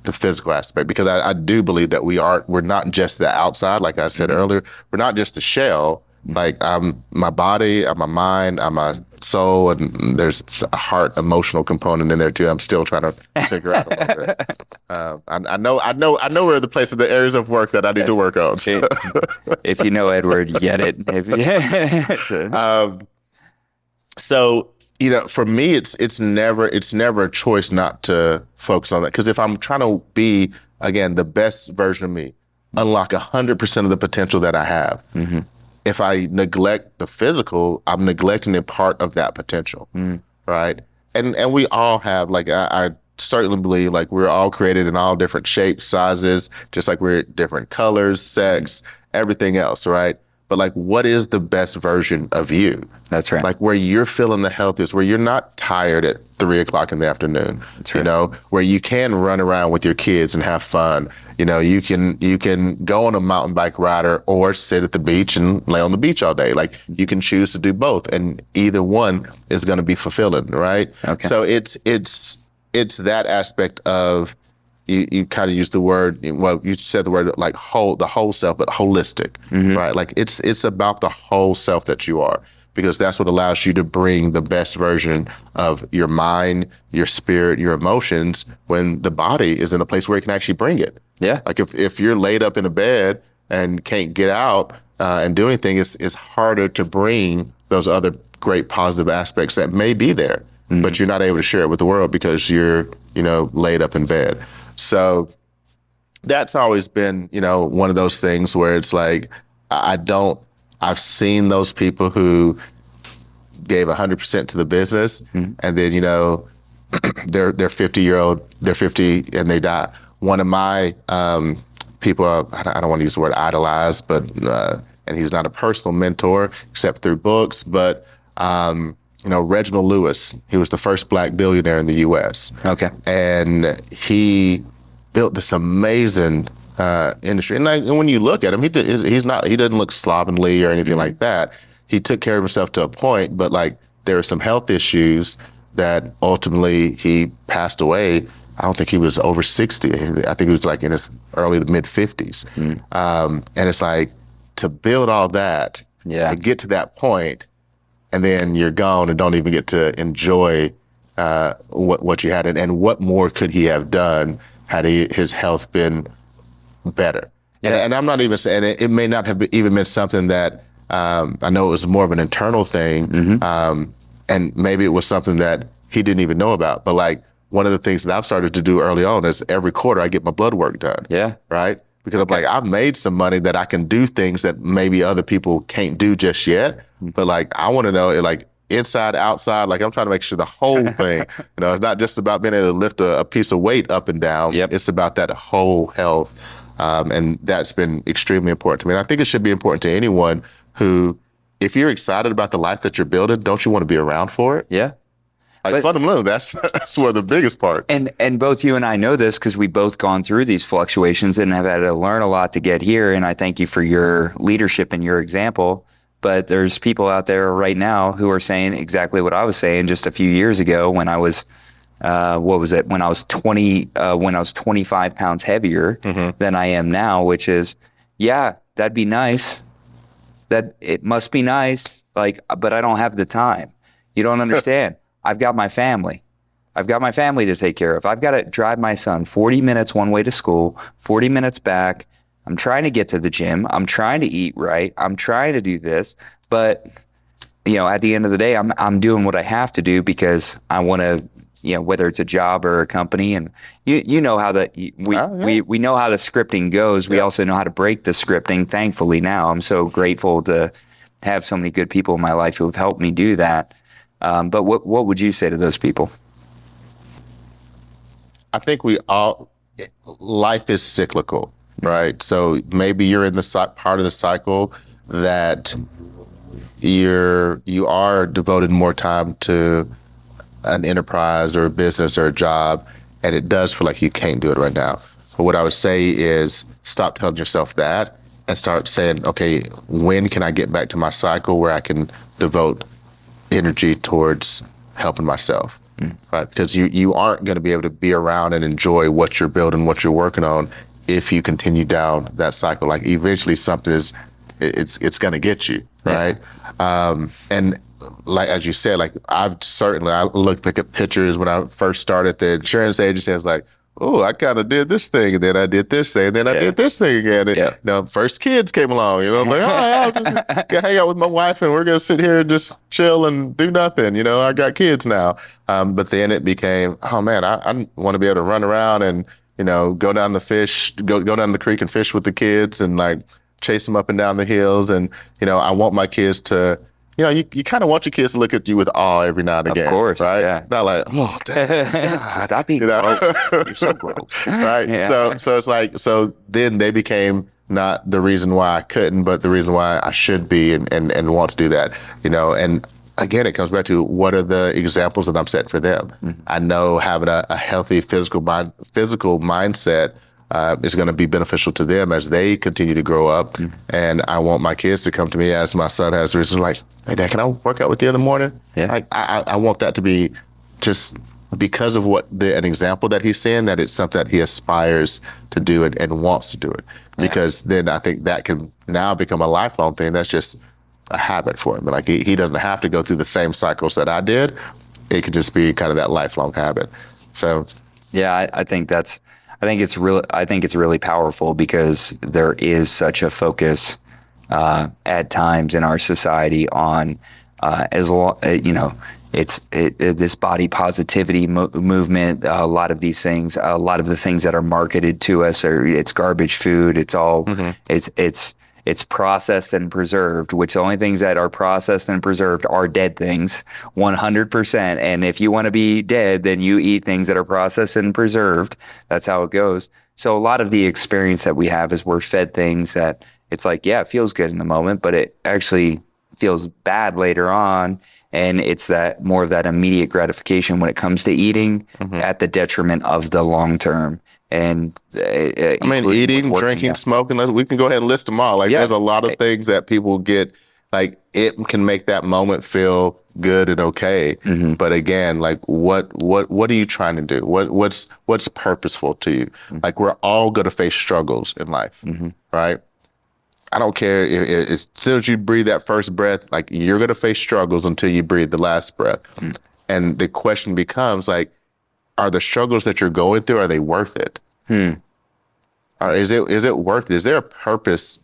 A: the physical aspect. Because I do believe that we're not just the outside, like I said earlier. We're not just the shell. Like, I'm my body, I'm my mind, I'm my soul, and there's a heart emotional component in there too. I'm still trying to figure out a little bit. I know where the areas of work that I need to work on. So.
B: If you know Edward, you get it.
A: So, you know, for me, it's never a choice not to focus on that. Because if I'm trying to be, again, the best version of me, unlock 100% of the potential that I have. If I neglect the physical, I'm neglecting a part of that potential, right? And we all have, like, I certainly believe, like, we're all created in all different shapes, sizes, just like we're different colors, sex, everything else, right? But, like, what is the best version of you?
B: That's right.
A: Like, where you're feeling the healthiest, where you're not tired at 3 o'clock in the afternoon. That's right. You know, where you can run around with your kids and have fun. You know, you can go on a mountain bike rider or sit at the beach and lay on the beach all day. Like, you can choose to do both, and either one is going to be fulfilling, right? Okay. So it's that aspect of, you kind of use the word, well, you said the word, like, the whole self, but holistic, right? Like, it's about the whole self that you are, because that's what allows you to bring the best version of your mind, your spirit, your emotions, when the body is in a place where it can actually bring it.
B: Yeah.
A: Like, if you're laid up in a bed and can't get out and do anything, it's harder to bring those other great positive aspects that may be there, but you're not able to share it with the world because you're, laid up in bed. So that's always been, one of those things where it's like, I've seen those people who gave 100% to the business, and then, you know, they're 50 and they die. One of my people, I don't want to use the word idolize, but and he's not a personal mentor except through books, but you know, Reginald Lewis, he was the first black billionaire in the U.S.
B: Okay.
A: And he built this amazing industry. And when you look at him, he doesn't look slovenly or anything like that. He took care of himself to a point, but like there were some health issues that ultimately he passed away. I don't think he was over 60. I think he was like in his early to mid 50s. And it's like to build all that and get to that point, and then you're gone and don't even get to enjoy what you had. And what more could he have done had his health been better? Yeah. And I'm not even saying it may not have even been something that I know it was more of an internal thing. And maybe it was something that he didn't even know about. But like one of the things that I've started to do early on is every quarter I get my blood work done. Yeah. Right? Because I'm like, I've made some money that I can do things that maybe other people can't do just yet. But like, I want to know, like, inside, outside, like I'm trying to make sure the whole thing, you know, it's not just about being able to lift a piece of weight up and down. It's about that whole health. And that's been extremely important to me. And I think it should be important to anyone who, if you're excited about the life that you're building, don't you want to be around for it? Yeah. Like fundamentally, that's one of the biggest parts.
B: And both you and I know this because we've both gone through these fluctuations and have had to learn a lot to get here. And I thank you for your leadership and your example. But there's people out there right now who are saying exactly what I was saying just a few years ago when I was, when I was 25 pounds heavier than I am now, which is, yeah, that'd be nice. That it must be nice. Like, but I don't have the time. You don't understand. I've got my family. I've got my family to take care of. I've got to drive my son 40 minutes one way to school, 40 minutes back. I'm trying to get to the gym. I'm trying to eat right. I'm trying to do this. But, you know, at the end of the day, I'm doing what I have to do because I want to, you know, whether it's a job or a company. And you know how we know how the scripting goes. We also know how to break the scripting. Thankfully now, I'm so grateful to have so many good people in my life who have helped me do that. But what would you say to those people?
A: I think life is cyclical, right? So maybe you're in the part of the cycle that you are devoted more time to an enterprise or a business or a job, and it does feel like you can't do it right now. But what I would say is stop telling yourself that and start saying, okay, when can I get back to my cycle where I can devote energy towards helping myself, right? Because you aren't going to be able to be around and enjoy what you're building, what you're working on, if you continue down that cycle. Like eventually something it's going to get you, right? And like, as you said, like I look back at pictures when I first started the insurance agency. I was like, oh, I kind of did this thing, and then I did this thing, and then I did this thing again. And, you know, first kids came along, you know, I'm like, I'll just hang out with my wife and we're going to sit here and just chill and do nothing. You know, I got kids now. But then it became, oh man, I want to be able to run around and, you know, go down the creek and fish with the kids and like chase them up and down the hills. And, you know, I want my kids to, you know, you kind of want your kids to look at you with awe every now and again. Of course, right? Yeah. Not like, oh, Dad, stop being gross. You're so gross. Right? Yeah. So it's like, so then they became not the reason why I couldn't, but the reason why I should be and want to do that, you know. And again, it comes back to what are the examples that I'm setting for them. I know having a healthy physical mindset is going to be beneficial to them as they continue to grow up. And I want my kids to come to me as my son has recently, like, hey, Dad, can I work out with you in the morning? Yeah. Like, I want that to be just because of an example that he's seeing, that it's something that he aspires to do and wants to do it. Because then I think that can now become a lifelong thing. That's just a habit for him. Like he doesn't have to go through the same cycles that I did. It could just be kind of that lifelong habit. So, yeah, I think it's really powerful because there is such a focus at times in our society on this body positivity movement. A lot of these things, a lot of the things that are marketed to us it's garbage food. It's all
B: It's processed and preserved, which the only things that are processed and preserved are dead things, 100%. And if you want to be dead, then you eat things that are processed and preserved. That's how it goes. So a lot of the experience that we have is we're fed things that it's like, yeah, it feels good in the moment, but it actually feels bad later on. And it's that more of that immediate gratification when it comes to eating at the detriment of the long term. And
A: I mean, eating, drinking, smoking, we can go ahead and list them all. Like, there's a lot of things that people get, like, it can make that moment feel good and okay. But again, like, what are you trying to do? What's purposeful to you? Like, we're all going to face struggles in life, right? I don't care if as soon as you breathe that first breath, like, you're going to face struggles until you breathe the last breath. And the question becomes, like, are the struggles that you're going through, are they worth it? Or is it worth it? Is there a purpose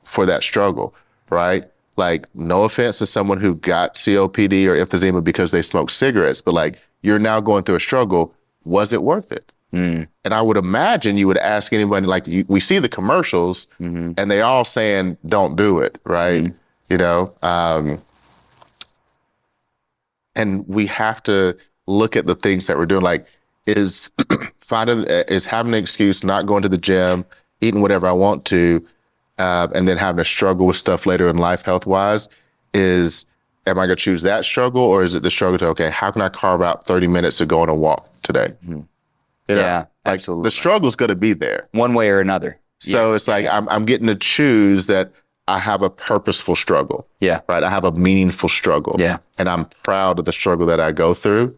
A: for that struggle, right? Like, no offense to someone who got COPD or emphysema because they smoked cigarettes, but like, you're now going through a struggle. Was it worth it? And I would imagine you would ask anybody, like, we see the commercials and they all saying, don't do it, right? You know, and we have to look at the things that we're doing. Like, is having an excuse, not going to the gym, eating whatever I want to, and then having to struggle with stuff later in life, health-wise, am I going to choose that struggle, or is it the struggle to, okay, how can I carve out 30 minutes to go on a walk today? You know,
B: like,
A: absolutely. The struggle's going to be there.
B: One way or another.
A: So it's like, I'm getting to choose that I have a purposeful struggle. Right? I have a meaningful struggle. And I'm proud of the struggle that I go through.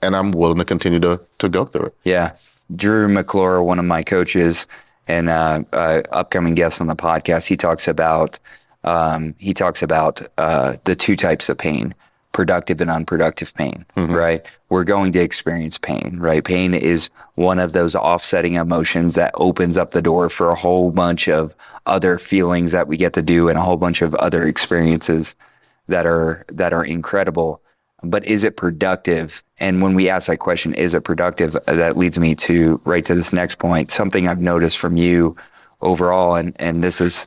A: And I'm willing to continue to go through it.
B: Drew McClure, one of my coaches and upcoming guest on the podcast, he talks about the two types of pain: productive and unproductive pain, right? We're going to experience pain, right? Pain is one of those offsetting emotions that opens up the door for a whole bunch of other feelings that we get to do and a whole bunch of other experiences that are incredible. But is it productive? And when we ask that question, is it productive? That leads me right to this next point, something I've noticed from you overall. And this is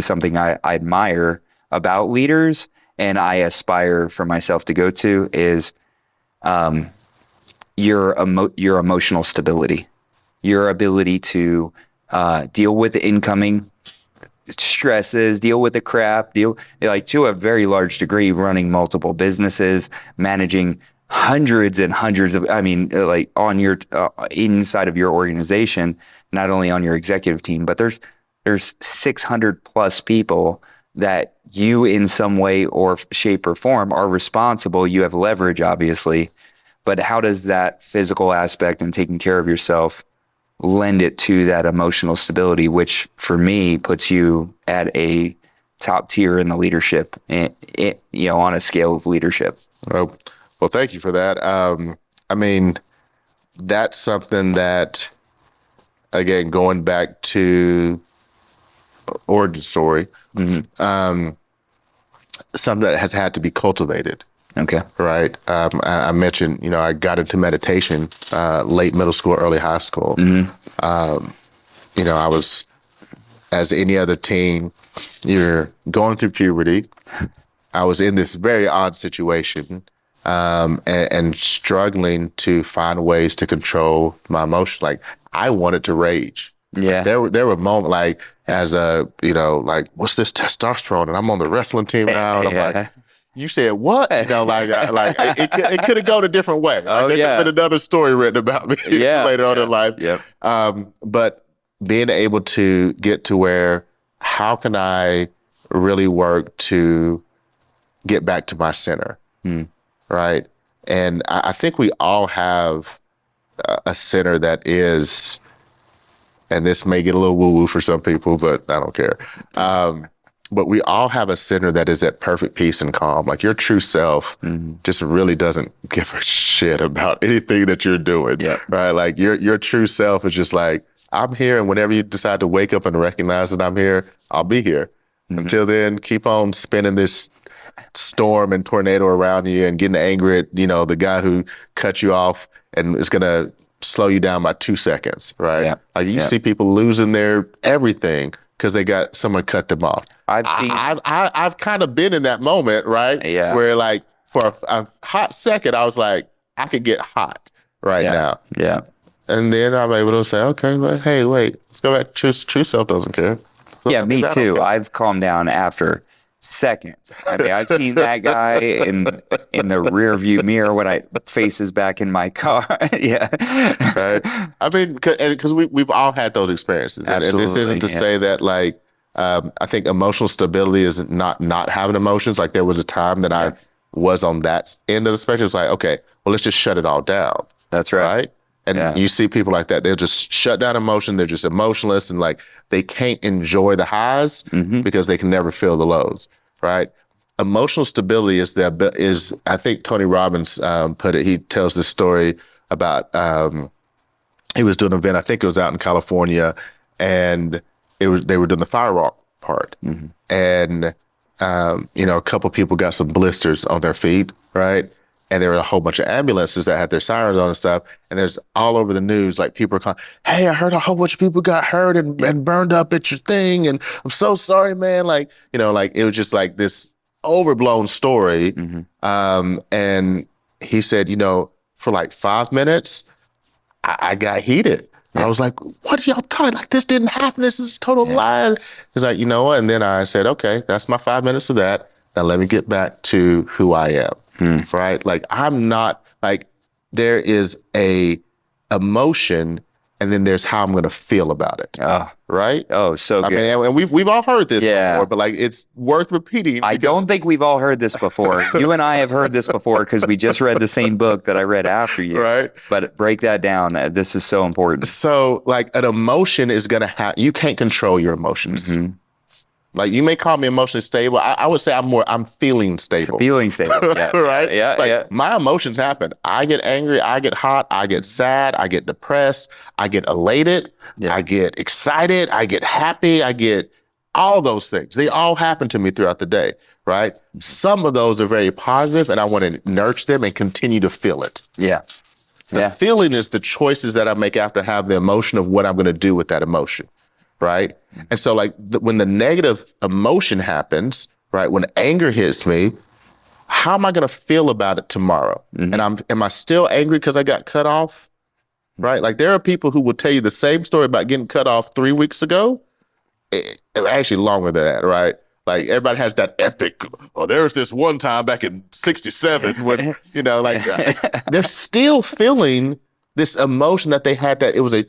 B: something I admire about leaders, and I aspire for myself to go to, is your emotional stability, your ability to deal with the incoming stresses, deal with the crap, like, to a very large degree, running multiple businesses, managing hundreds and hundreds of, like, on your inside of your organization, not only on your executive team, but there's 600 plus people that you in some way or shape or form are responsible. You have leverage, obviously, but how does that physical aspect and taking care of yourself lend it to that emotional stability, which for me puts you at a top tier in the leadership, on a scale of leadership?
A: Well, thank you for that. I mean, that's something that, again, going back to origin story, something that has had to be cultivated.
B: Okay.
A: Right. I mentioned, I got into meditation late middle school, early high school. I was, as any other teen, you're going through puberty. I was in this very odd situation and struggling to find ways to control my emotions. Like, I wanted to rage.
B: Yeah.
A: There were moments, like, as like, what's this testosterone? And I'm on the wrestling team now. And I'm like, you said what? It could have gone a different way. There could have been another story written about me later on in life. But being able to get to where, how can I really work to get back to my center, right? And I think we all have a center that is, and this may get a little woo-woo for some people, but I don't care. But we all have a center that is at perfect peace and calm. Like, your true self just really doesn't give a shit about anything that you're doing, right? Like, your true self is just like, I'm here, and whenever you decide to wake up and recognize that I'm here, I'll be here. Until then, keep on spinning this storm and tornado around you and getting angry at, the guy who cut you off and is going to slow you down by 2 seconds, right? Like, you see people losing their everything because they got someone cut them off. I've kind of been in that moment, right?
B: Yeah.
A: Where like for a hot second, I was like, I could get hot right now.
B: Yeah.
A: And then I'm able to say, okay, well, hey, wait, let's go back. True self doesn't care. So
B: Yeah, me too.
A: Okay.
B: I've calmed down after seconds. I mean, I've seen that guy in the rear view mirror when I faces back in my car. Yeah.
A: Right. I mean, because we've all had those experiences. And this isn't to say that like, I think emotional stability is not having emotions. Like there was a time that I was on that end of the spectrum. It's like, okay, well, let's just shut it all down.
B: That's right.
A: Right. And you see people like that, they'll just shut down emotion. They're just emotionless and like they can't enjoy the highs because they can never feel the lows, right? Emotional stability is I think Tony Robbins put it, he tells this story about, he was doing an event, I think it was out in California, and they were doing the firewalk part. And, a couple people got some blisters on their feet, right? And there were a whole bunch of ambulances that had their sirens on and stuff. And there's all over the news, like people are calling, hey, I heard a whole bunch of people got hurt and burned up at your thing. And I'm so sorry, man. Like, like it was just like this overblown story. And he said, for like 5 minutes, I got heated. I was like, what are y'all talking? Like, this didn't happen. This is a total lie. He's like, you know what? And then I said, okay, that's my 5 minutes of that. Now let me get back to who I am. Right? Like I'm not like there is a emotion and then there's how I'm going to feel about it. Right?
B: Oh, so good.
A: I mean, and we've all heard this before, but like it's worth repeating.
B: I don't think we've all heard this before. You and I have heard this before because we just read the same book that I read after you. Right. But break that down. This is so important.
A: So like an emotion is going to have, you can't control your emotions. Like you may call me emotionally stable. I would say I'm feeling stable.
B: Feeling stable, yeah.
A: Right?
B: Yeah,
A: like, my emotions happen. I get angry, I get hot, I get sad, I get depressed, I get elated, I get excited, I get happy, I get all those things. They all happen to me throughout the day, right? Some of those are very positive and I want to nurture them and continue to feel it.
B: Yeah.
A: The feeling is the choices that I make after I have the emotion of what I'm going to do with that emotion. Right. And so like when the negative emotion happens, right, when anger hits me, how am I going to feel about it tomorrow? And am I still angry because I got cut off? Right. Like there are people who will tell you the same story about getting cut off 3 weeks ago. Actually longer than that. Right. Like everybody has that epic. Oh, there's this one time back in 67 when, they're still feeling this emotion that they had, that it was a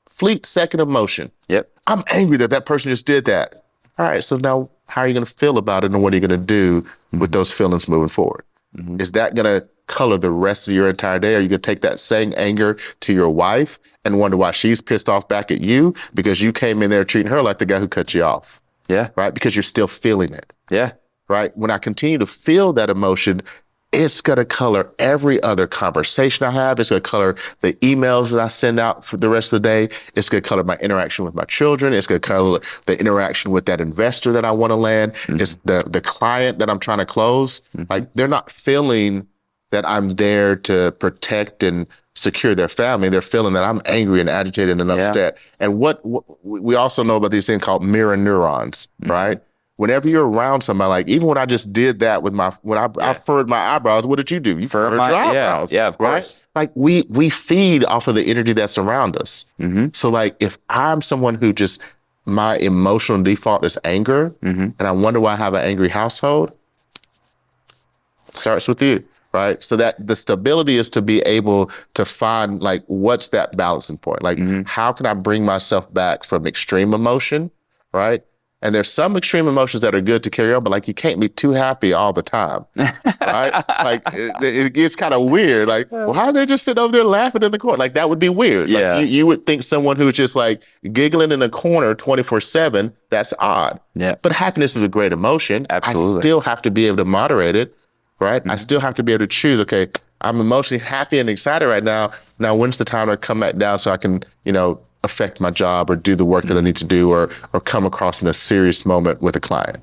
A: fleet second emotion. I'm angry that person just did that. All right, so now how are you going to feel about it and what are you going to do with those feelings moving forward? Is that going to color the rest of your entire day? Are you going to take that same anger to your wife and wonder why she's pissed off back at you because you came in there treating her like the guy who cut you off? Right? Because you're still feeling it. Right? When I continue to feel that emotion, it's going to color every other conversation I have. It's going to color the emails that I send out for the rest of the day. It's going to color my interaction with my children. It's going to color the interaction with that investor that I want to land. It's the client that I'm trying to close. Like they're not feeling that I'm there to protect and secure their family. They're feeling that I'm angry and agitated and upset. And what we also know about these things called mirror neurons, right? Whenever you're around somebody, like even when I just did that with when I furrowed my eyebrows, what did you do? You furrowed your eyebrows.
B: Yeah, of course.
A: Right? Like we feed off of the energy that's around us. So like if I'm someone who just, my emotional default is anger, and I wonder why I have an angry household, it starts with you, right? So that the stability is to be able to find like, what's that balancing point? Like how can I bring myself back from extreme emotion, right? And there's some extreme emotions that are good to carry on, but like you can't be too happy all the time, right? Like it gets kind of weird. Like, well, how are they just sitting over there laughing in the corner? Like that would be weird. Like, you would think someone who's just like giggling in the corner 24/7, that's odd. But happiness is a great emotion.
B: Absolutely.
A: I still have to be able to moderate it, right? I still have to be able to choose, okay, I'm emotionally happy and excited right now. Now, when's the time to come back down so I can, affect my job or do the work that I need to do or come across in a serious moment with a client.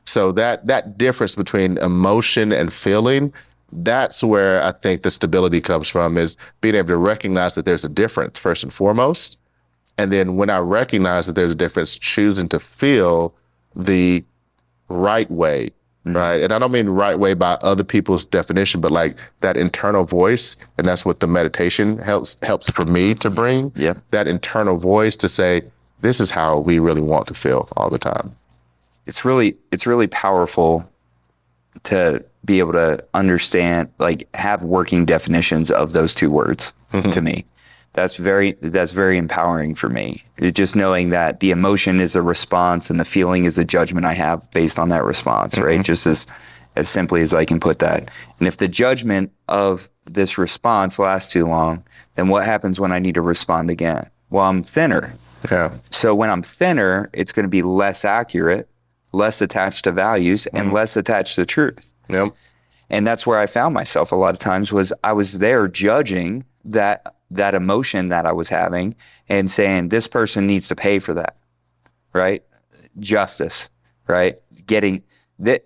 A: So that difference between emotion and feeling, that's where I think the stability comes from, is being able to recognize that there's a difference first and foremost, And then when I recognize that there's a difference, choosing to feel the right way, right? And I don't mean right way by other people's definition, but like that internal voice. And that's what the meditation helps for me to bring. That internal voice to say, this is how we really want to feel all the time.
B: It's really powerful to be able to understand, like have working definitions of those two words to me. That's very empowering for me. Just knowing that the emotion is a response and the feeling is a judgment I have based on that response, right? Just as simply as I can put that. And if the judgment of this response lasts too long, then what happens when I need to respond again? Well, I'm thinner.
A: Yeah.
B: So when I'm thinner, it's going to be less accurate, less attached to values, and less attached to truth.
A: Yep.
B: And that's where I found myself a lot of times was I was there judging that emotion that I was having and saying, this person needs to pay for that, right? Justice, right? Getting that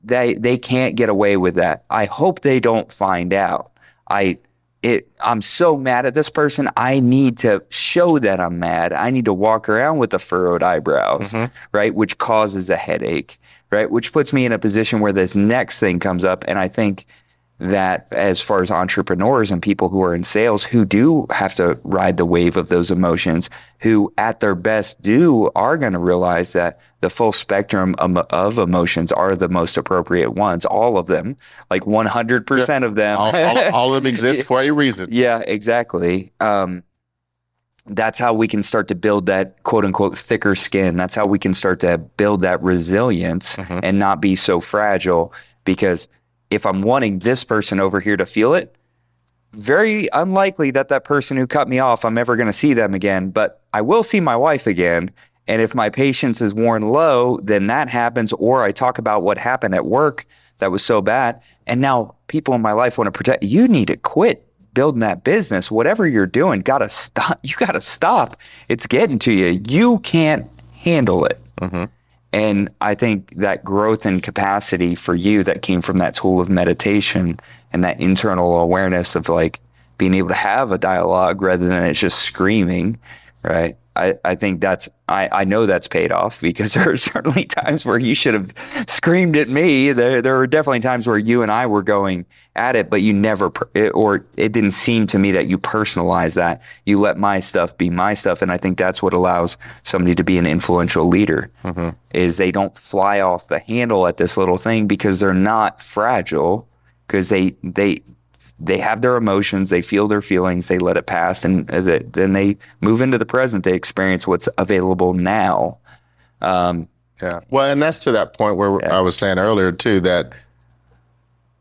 B: they can't get away with that. I hope they don't find out. I'm so mad at this person. I need to show that I'm mad. I need to walk around with the furrowed eyebrows, right? Which causes a headache, right? Which puts me in a position where this next thing comes up. And I think that as far as entrepreneurs and people who are in sales who do have to ride the wave of those emotions, who at their best are going to realize that the full spectrum of emotions are the most appropriate ones, all of them, like 100% of them.
A: All of them exist for a reason.
B: Yeah, exactly. That's how we can start to build that quote unquote thicker skin. That's how we can start to build that resilience and not be so fragile, because if I'm wanting this person over here to feel it, very unlikely that person who cut me off, I'm ever going to see them again, but I will see my wife again. And if my patience is worn low, then that happens. Or I talk about what happened at work that was so bad. And now people in my life want to protect. You need to quit building that business. Whatever you're doing, gotta stop. You got to stop. It's getting to you. You can't handle it. And I think that growth and capacity for you that came from that tool of meditation and that internal awareness of like being able to have a dialogue rather than it's just screaming, right? I think I know that's paid off, because there are certainly times where you should have screamed at me. There were definitely times where you and I were going at it, but you never, or it didn't seem to me that you personalized that. You let my stuff be my stuff. And I think that's what allows somebody to be an influential leader, is they don't fly off the handle at this little thing because they're not fragile, because they have their emotions, they feel their feelings, they let it pass, and then they move into the present. They experience what's available now.
A: Yeah. Well, and that's to that point where I was saying earlier too, that,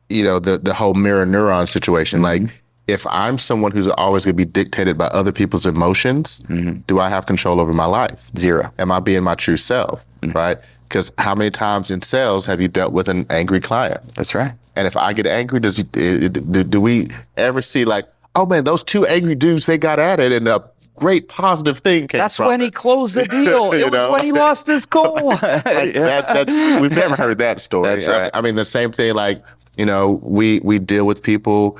A: you know, the whole mirror neuron situation, like if I'm someone who's always going to be dictated by other people's emotions, do I have control over my life?
B: Zero.
A: Am I being my true self? Right? Because how many times in sales have you dealt with an angry client?
B: That's right.
A: And if I get angry, do we ever see like, oh man, those two angry dudes, they got at it and a great positive thing came
B: That's
A: from
B: when
A: it.
B: he closed the deal. It was when he lost his cool.
A: Like we've never heard that story.
B: That's right.
A: I mean, the same thing, like, you know, we deal with people.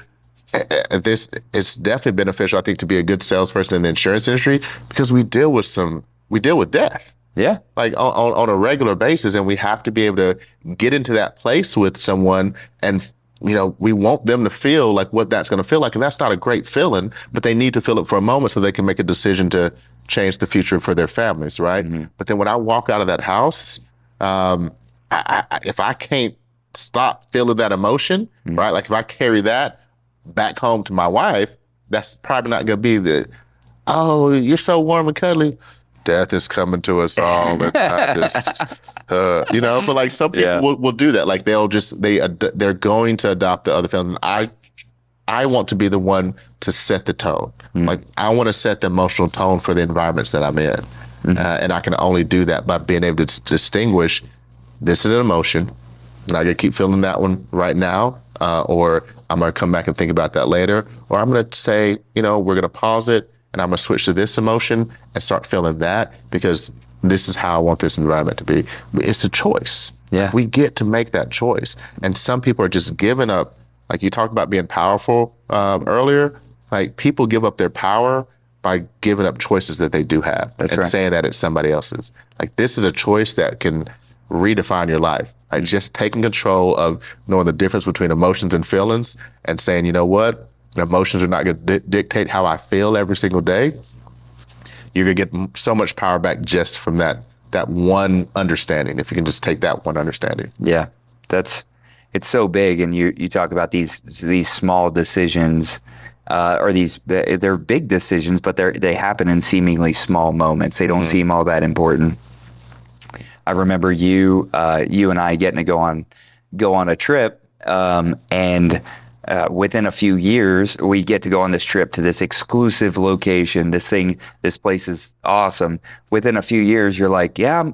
A: It's definitely beneficial, I think, to be a good salesperson in the insurance industry, because we deal with death.
B: Yeah.
A: Like on a regular basis, and we have to be able to get into that place with someone, and you know, we want them to feel like what that's going to feel like, and that's not a great feeling, but they need to feel it for a moment so they can make a decision to change the future for their families, right? But then when I walk out of that house, if I can't stop feeling that emotion, right? Like if I carry that back home to my wife, that's probably not going to be oh, you're so warm and cuddly. Death is coming to us all, and I just, you know. But like some people will do that. Like they're going to adopt the other feeling. I want to be the one to set the tone. Like I want to set the emotional tone for the environments that I'm in, and I can only do that by being able to distinguish. This is an emotion. I'm not gonna keep feeling that one right now, or I'm gonna come back and think about that later, or I'm gonna say, you know, we're gonna pause it. And I'm going to switch to this emotion and start feeling that, because this is how I want this environment to be. It's a choice.
B: Yeah.
A: We get to make that choice. And some people are just giving up. Like you talked about being powerful earlier. Like people give up their power by giving up choices that they do have and saying that it's somebody else's. Like, this is a choice that can redefine your life. Like, just taking control of knowing the difference between emotions and feelings and saying, you know what, emotions are not going to dictate how I feel every single day. You're going to get so much power back just from that one understanding, if you can just take that one understanding.
B: Yeah, it's so big. And you talk about these small decisions, or they're big decisions, but they happen in seemingly small moments. They don't seem all that important. I remember you and I getting to go on a trip, and within a few years, we get to go on this trip to this exclusive location. This place is awesome. Within a few years, you're like, yeah,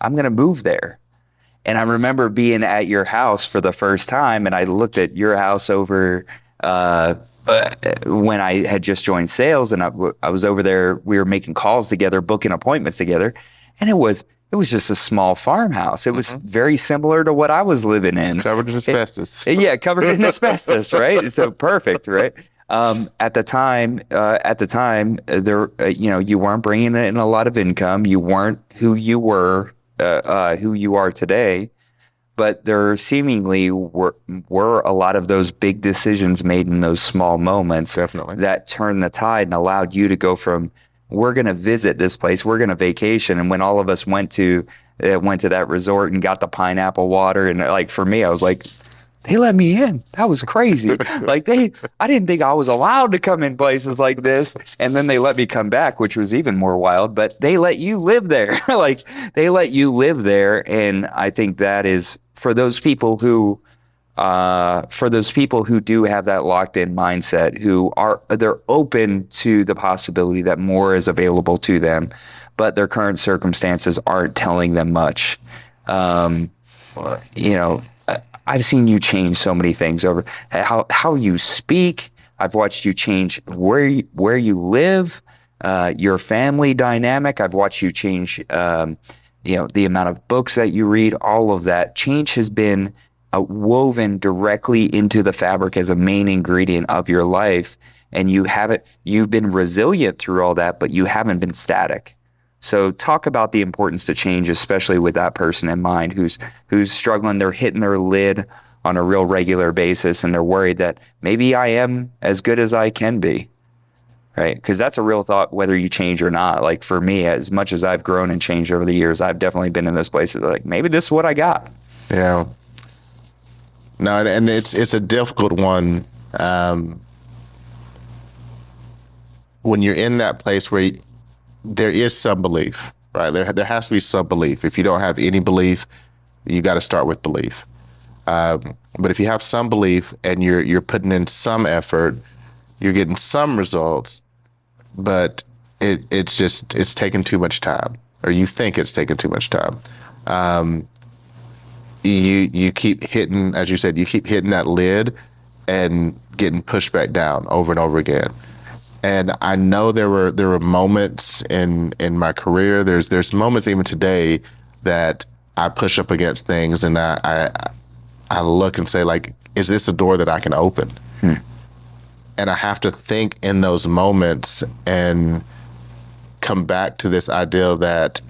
B: I'm going to move there. And I remember being at your house for the first time, and I looked at your house over when I had just joined sales, and I was over there. We were making calls together, booking appointments together, and it was just a small farmhouse. It was very similar to what I was living in.
A: Covered in asbestos.
B: Covered in asbestos, right? So perfect, right? At the time, there, you weren't bringing in a lot of income. You weren't who you are today. But there seemingly were a lot of those big decisions made in those small moments.
A: Definitely. That
B: turned the tide and allowed you to go from, we're going to visit this place, we're going to vacation. And when all of us went to that resort and got the pineapple water, and like, for me, I was like, they let me in. That was crazy. Like, I didn't think I was allowed to come in places like this. And then they let me come back, which was even more wild, but they let you live there. Like, they let you live there. And I think that is for those people who do have that locked in mindset, they're open to the possibility that more is available to them, but their current circumstances aren't telling them much. I've seen you change so many things over how you speak. I've watched you change where you live, your family dynamic. I've watched you change, the amount of books that you read. All of that change has been woven directly into the fabric as a main ingredient of your life, and you've been resilient through all that, but you haven't been static. So talk about the importance to change, especially with that person in mind who's struggling. They're hitting their lid on a real regular basis, and they're worried that maybe I am as good as I can be, right? Because that's a real thought, whether you change or not. Like, for me, as much as I've grown and changed over the years, I've definitely been in those places like, maybe this is what I got.
A: Yeah. No, and it's a difficult one when you're in that place where there is some belief, right? There has to be some belief. If you don't have any belief, you got to start with belief. But if you have some belief and you're putting in some effort, you're getting some results, but it's taking too much time, or you think it's taking too much time. You keep hitting, as you said, you keep hitting that lid and getting pushed back down over and over again. And I know there were moments in my career. There's moments even today that I push up against things, and I look and say, like, is this a door that I can open? And I have to think in those moments and come back to this idea that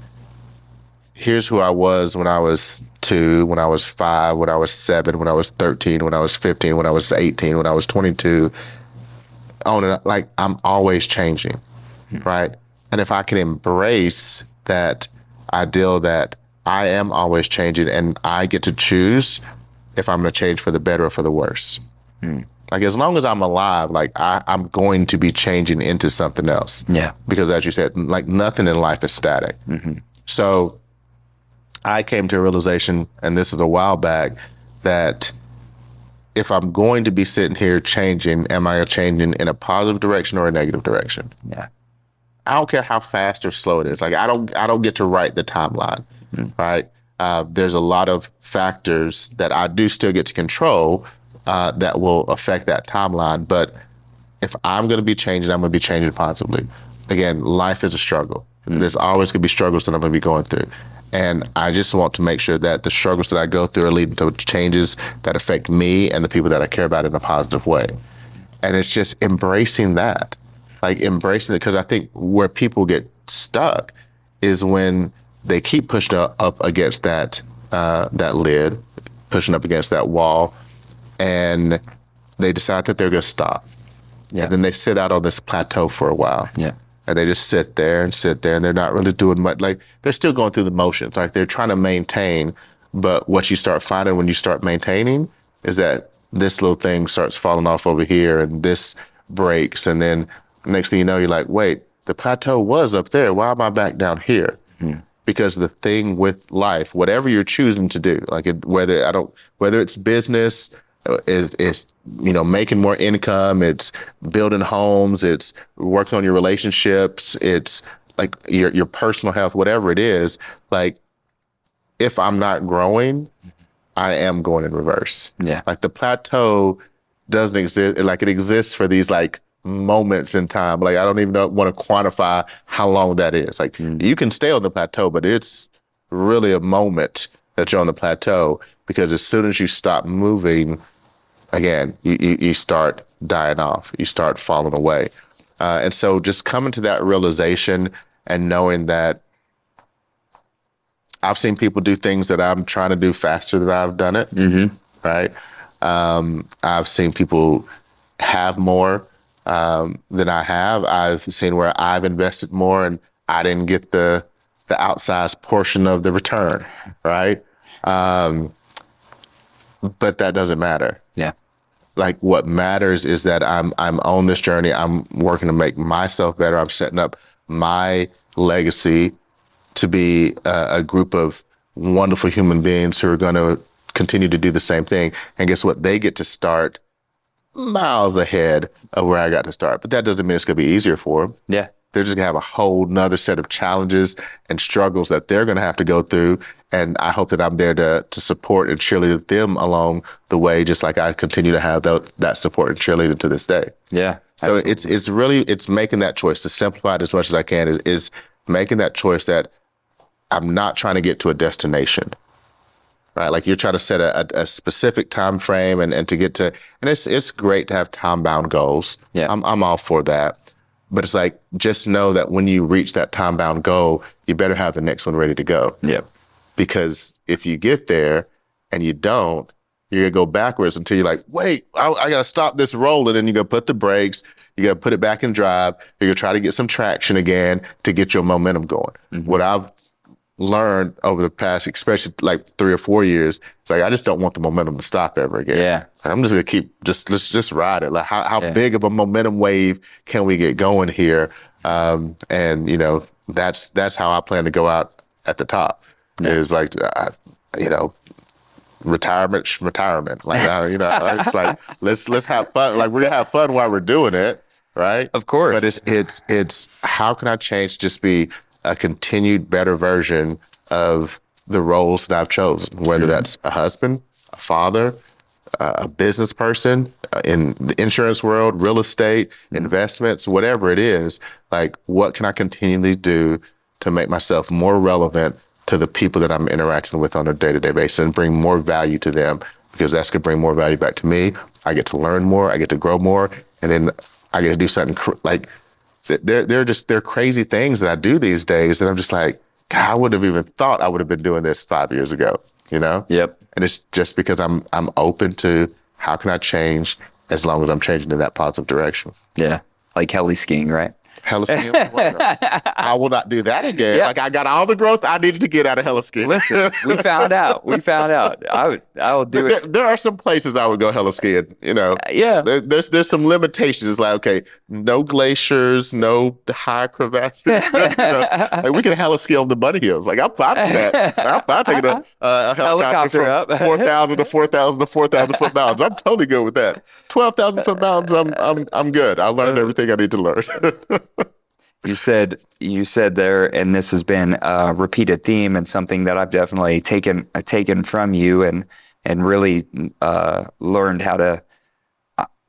A: here's who I was when I was 2, when I was 5, when I was 7, when I was 13, when I was 15, when I was 18, when I was 22. Like, I'm always changing, right? And if I can embrace that ideal that I am always changing and I get to choose if I'm going to change for the better or for the worse. Like, as long as I'm alive, like, I'm going to be changing into something else. Yeah. Because, as you said, like, nothing in life is static. So I came to a realization, and this is a while back, that if I'm going to be sitting here changing, am I changing in a positive direction or a negative direction? Yeah. I don't care how fast or slow it is. Like, I don't get to write the timeline, right? There's a lot of factors that I do still get to control that will affect that timeline. But if I'm going to be changing, I'm going to be changing positively. Again, life is a struggle. There's always going to be struggles that I'm going to be going through. And I just want to make sure that the struggles that I go through are leading to changes that affect me and the people that I care about in a positive way. And it's just embracing that. like embracing it. Because I think where people get stuck is when they keep pushing up against that lid, pushing up against that wall, and they decide that they're going to stop. Yeah. And then they sit out on this plateau for a while.
B: Yeah.
A: And they just sit there, and they're not really doing much. Like, they're still going through the motions. Like, they're trying to maintain. But what you start finding when you start maintaining is that this little thing starts falling off over here, and this breaks. And then next thing you know, you're like, wait, the plateau was up there. Why am I back down here? Mm-hmm. Because the thing with life, whatever you're choosing to do, like whether it's business, is making more income, it's building homes, it's working on your relationships, it's like your personal health, whatever it is, like, if I'm not growing, I am going in reverse. Yeah. Like, the plateau doesn't exist. Like, it exists for these like moments in time. Like, I don't even want to quantify how long that is. Like, you can stay on the plateau, but it's really a moment that you're on the plateau, because as soon as you stop moving, again, you start dying off. You start falling away. And so just coming to that realization and knowing that I've seen people do things that I'm trying to do faster than I've done it, right? I've seen people have more than I have. I've seen where I've invested more and I didn't get the outsized portion of the return, right? But that doesn't matter. Yeah. Like, what matters is that I'm on this journey. I'm working to make myself better. I'm setting up my legacy to be a group of wonderful human beings who are going to continue to do the same thing. And guess what? They get to start miles ahead of where I got to start. But that doesn't mean it's going to be easier for them. Yeah. They're just going to have a whole nother set of challenges and struggles that they're going to have to go through. And I hope that I'm there to support and cheerlead them along the way, just like I continue to have that support and cheerleading to this day. Yeah. So absolutely. it's making that choice, to simplify it as much as I can, is making that choice that I'm not trying to get to a destination, right? Like, you're trying to set a specific time frame and to get to, and it's great to have time-bound goals. Yeah. I'm all for that. But it's like, just know that when you reach that time-bound goal, you better have the next one ready to go. Yeah. Because if you get there and you don't, you're going to go backwards until you're like, wait, I got to stop this rolling. And you're going to put the brakes, you got to put it back in drive. You're going to try to get some traction again to get your momentum going. Mm-hmm. What I've learned over the past, especially like 3 or 4 years, it's like, I just don't want the momentum to stop ever again. Yeah. I'm just going to keep, let's just ride it. Like, how big of a momentum wave can we get going here? And, that's how I plan to go out at the top. Yeah. Is like, retirement. Like, it's like, let's have fun. Like, we're gonna have fun while we're doing it, right? Of course. But it's how can I change? Just be a continued better version of the roles that I've chosen, whether that's a husband, a father, a business person, in the insurance world, real estate, investments, whatever it is. Like, what can I continually do to make myself more relevant to the people that I'm interacting with on a day-to-day basis, and bring more value to them, because that's going to bring more value back to me. I get to learn more, I get to grow more, and then I get to do something like, they're crazy things that I do these days that I'm just like, God, I wouldn't have even thought I would have been doing this 5 years ago, Yep. And it's just because I'm open to how can I change, as long as I'm changing in that positive direction. Yeah. Like heli skiing, right? Heli skiing. I will not do that again. Yeah. Like, I got all the growth I needed to get out of heli skiing. Listen, we found out. I will do it. There are some places I would go heli skiing. Yeah. There's some limitations. Like, okay, no glaciers, no high crevasses. Like, we can heli ski on the bunny hills. Like, I'm fine with that. I'm fine taking a helicopter up 4,000 to 4,000 to 4,000 foot mountains. I'm totally good with that. 12,000 foot mountains, I'm good. I learned everything I need to learn. You said there, and this has been a repeated theme and something that I've definitely taken from you and really learned how to.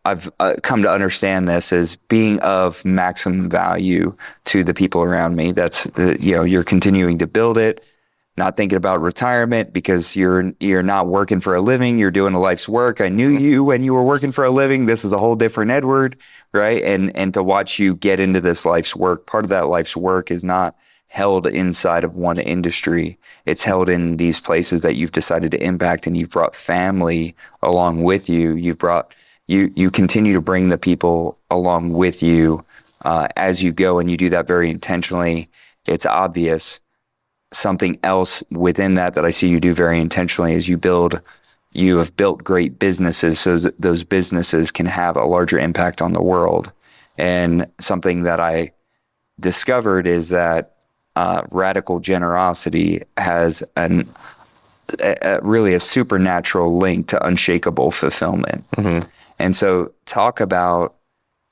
A: I've come to understand this as being of maximum value to the people around me. That's you're continuing to build it,
B: not thinking about retirement because you're not working for a living. You're doing a life's work. I knew you when you were working for a living. This is a whole different Edward, right? And to watch you get into this life's work, part of that life's work is not held inside of one industry. It's held in these places that you've decided to impact, and you've brought family along with you. You continue to bring the people along with you as you go, and you do that very intentionally. It's obvious. Something else within that I see you do very intentionally is you have built great businesses so that those businesses can have a larger impact on the world. And something that I discovered is that radical generosity has really a supernatural link to unshakable fulfillment. Mm-hmm. And so talk about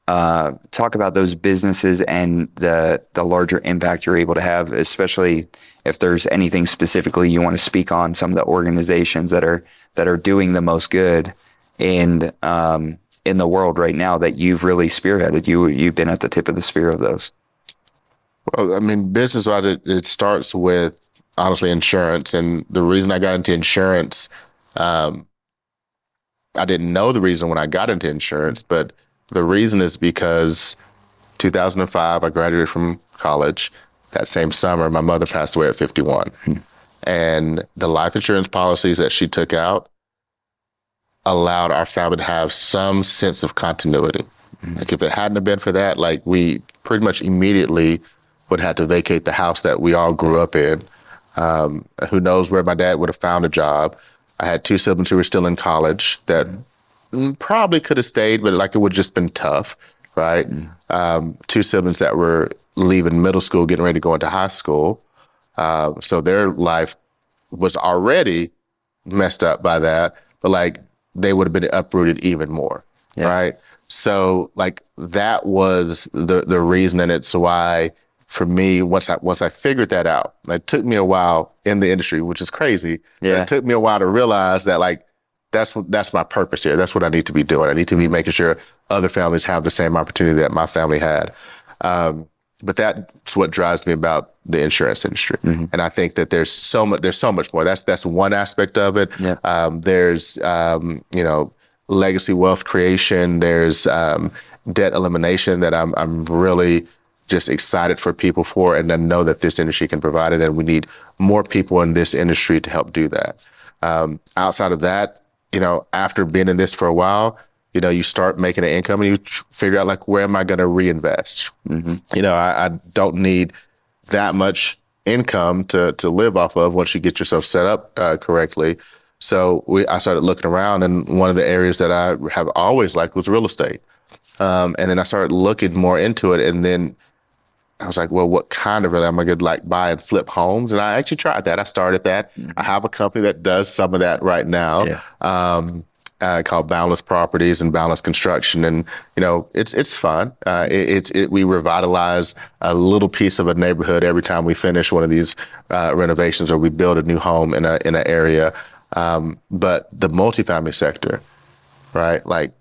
B: those businesses and the larger impact you're able to have, especially if there's anything specifically you want to speak on, some of the organizations that are doing the most good in the world right now that you've really spearheaded. You've been at the tip of the spear of those.
A: Well, I mean, business-wise, it starts with, honestly, insurance. And the reason I got into insurance, I didn't know the reason when I got into insurance, but the reason is because 2005, I graduated from college. That same summer, my mother passed away at 51. And the life insurance policies that she took out allowed our family to have some sense of continuity. Like if it hadn't have been for that, like we pretty much immediately would have to vacate the house that we all grew up in. Who knows where my dad would have found a job. I had two siblings who were still in college that probably could have stayed, but like it would have just been tough, right? Two siblings that were leaving middle school, getting ready to go into high school. So their life was already messed up by that, but like they would have been uprooted even more, right? So like that was the reason, and it's why for me, once I figured that out, it took me a while in the industry, which is crazy. Yeah. It took me a while to realize that like that's my purpose here. That's what I need to be doing. I need to be making sure other families have the same opportunity that my family had. But that's what drives me about the insurance industry. Mm-hmm. And I think that there's so much more. That's one aspect of it. Yeah. There's legacy wealth creation. There's debt elimination that I'm really just excited for people for, and then know that this industry can provide it, and we need more people in this industry to help do that. Outside of that, after being in this for a while, you start making an income and you figure out like, where am I going to reinvest? Mm-hmm. I don't need that much income to live off of once you get yourself set up correctly. So I started looking around, and one of the areas that I have always liked was real estate. And then I started looking more into it, and then I was like, well, what kind of really am I going to like buy and flip homes? And I actually tried that. I started that. Mm-hmm. I have a company that does some of that right now. Yeah. Called Boundless Properties and Boundless Construction, and it's fun. We revitalize a little piece of a neighborhood every time we finish one of these renovations or we build a new home in an area. But the multifamily sector, right? Like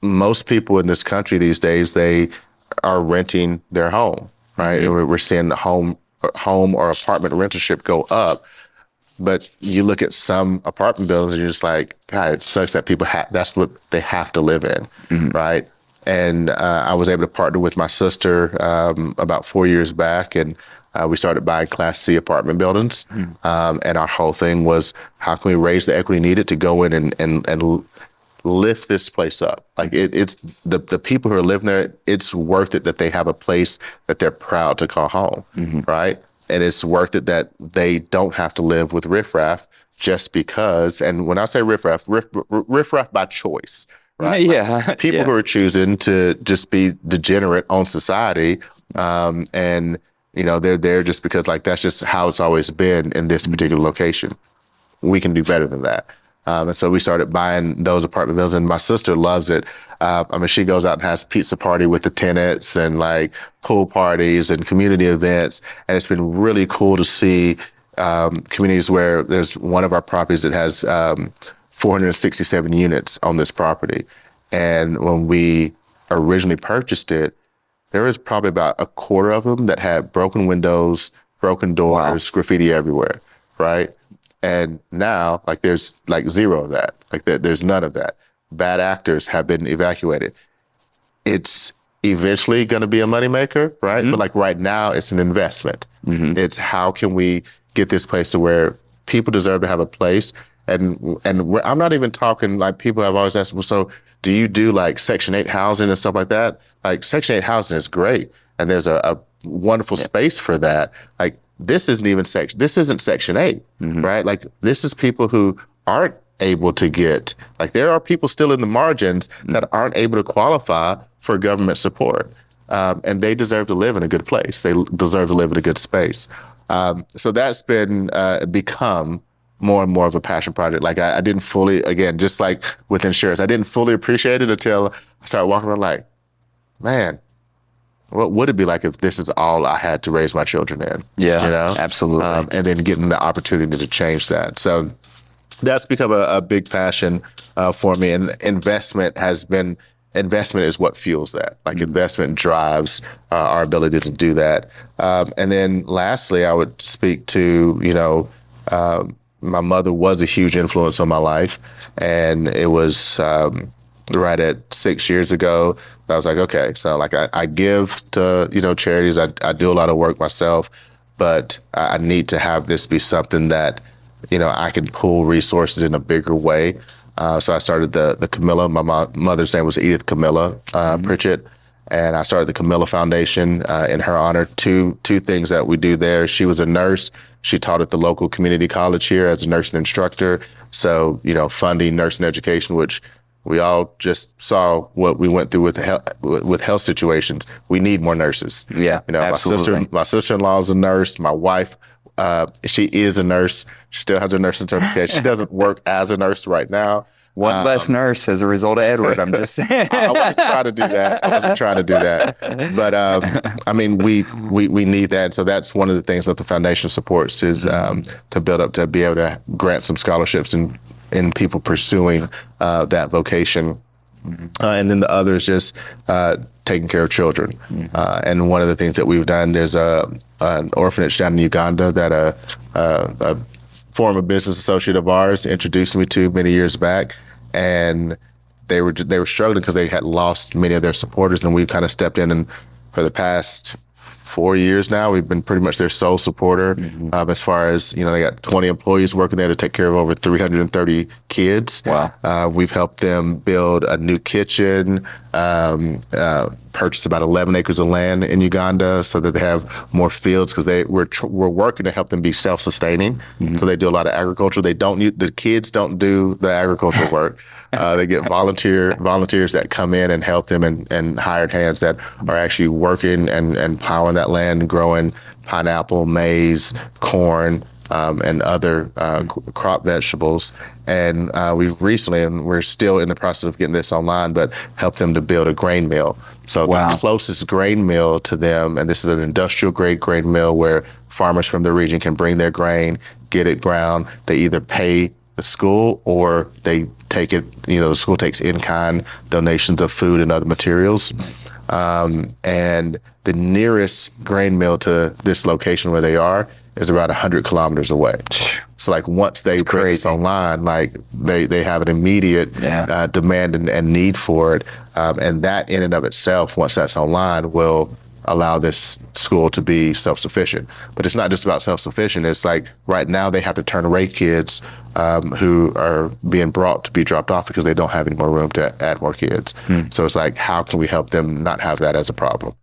A: most people in this country these days, they are renting their home, right? Mm-hmm. We're seeing the home or apartment rentership go up. But you look at some apartment buildings and you're just like, God, it sucks that people that's what they have to live in, mm-hmm. right? And I was able to partner with my sister about 4 years back, and we started buying Class C apartment buildings. Mm-hmm. And our whole thing was, how can we raise the equity needed to go in and lift this place up? Like it's the people who are living there, it's worth it that they have a place that they're proud to call home, mm-hmm. right? And it's worth it that they don't have to live with riffraff just because. And when I say riffraff by choice, right? Yeah. Like people who are choosing to just be degenerate on society, and they're there just because like that's just how it's always been in this particular location. We can do better than that. And so we started buying those apartment buildings, and my sister loves it. She goes out and has a pizza party with the tenants and like pool parties and community events. And it's been really cool to see communities where there's one of our properties that has 467 units on this property. And when we originally purchased it, there was probably about a quarter of them that had broken windows, broken doors, graffiti everywhere. right? And now, like, there's like zero of that. Like, there's none of that. Bad actors have been evacuated. It's eventually going to be a moneymaker, right? But like right now, it's an investment. It's how can we get this place to where people deserve to have a place. And I'm not even talking like people have always asked, well, so do you do like Section 8 housing and stuff like that? Like Section 8 housing is great. And there's a wonderful space for that. Like this isn't Section 8, right? Like this is people who aren't able to get, like there are people still in the margins that aren't able to qualify for government support. And they deserve to live in a good place. They deserve to live in a good space. So that's been become more and more of a passion project. Like I didn't fully, again, just like with insurance, I didn't fully appreciate it until I started walking around like, man, what would it be like if this is all I had to raise my children in?
B: Yeah,
A: you know?
B: absolutely.
A: And then getting the opportunity to change that. So that's become a big passion for me. And investment is what fuels that. Like investment drives our ability to do that. And then lastly, I would speak to, my mother was a huge influence on my life. And it was right at 6 years ago, I was like, okay, so like I give to, charities. I do a lot of work myself, but I need to have this be something that, I can pull resources in a bigger way. So I started the Camilla. My mother's name was Edith Camilla Pritchett, and I started the Camilla Foundation in her honor. Two things that we do there. She was a nurse. She taught at the local community college here as a nursing instructor. So funding nursing education, which we all just saw what we went through with health situations. We need more nurses.
B: Yeah, absolutely.
A: My sister-in-law is a nurse. My wife. She is a nurse. She still has her nursing certification. She doesn't work as a nurse right now.
B: One less nurse as a result of Edward. I'm just saying.
A: I wasn't trying to do that. But I mean, we need that. So that's one of the things that the foundation supports is to build up to be able to grant some scholarships in people pursuing that vocation. And then the other is just taking care of children. And one of the things that we've done, there's an orphanage down in Uganda that a former business associate of ours introduced me to many years back. And they were struggling because they had lost many of their supporters. And we kind of stepped in, and for the past 4 years now, we've been pretty much their sole supporter. As far as, they got 20 employees working there to take care of over 330 kids.
B: Wow.
A: We've helped them build a new kitchen, purchased about 11 acres of land in Uganda so that they have more fields, because we're working to help them be self-sustaining. So they do a lot of agriculture. The kids don't do the agricultural work. They get volunteers that come in and help them, and hired hands that are actually working and plowing that land, growing pineapple, maize, corn, and other crop vegetables. And we've recently, and we're still in the process of getting this online, but helped them to build a grain mill. So the closest grain mill to them, and this is an industrial grade grain mill where farmers from the region can bring their grain, get it ground. They either pay the school or they take it, the school takes in-kind donations of food and other materials. And the nearest grain mill to this location where they are is about 100 kilometers away. So like once they put this online, like they have an immediate demand and need for it. And that in and of itself, once that's online, will allow this school to be self-sufficient. But it's not just about self-sufficient. It's like right now they have to turn away kids who are being brought to be dropped off because they don't have any more room to add more kids. So it's like, how can we help them not have that as a problem?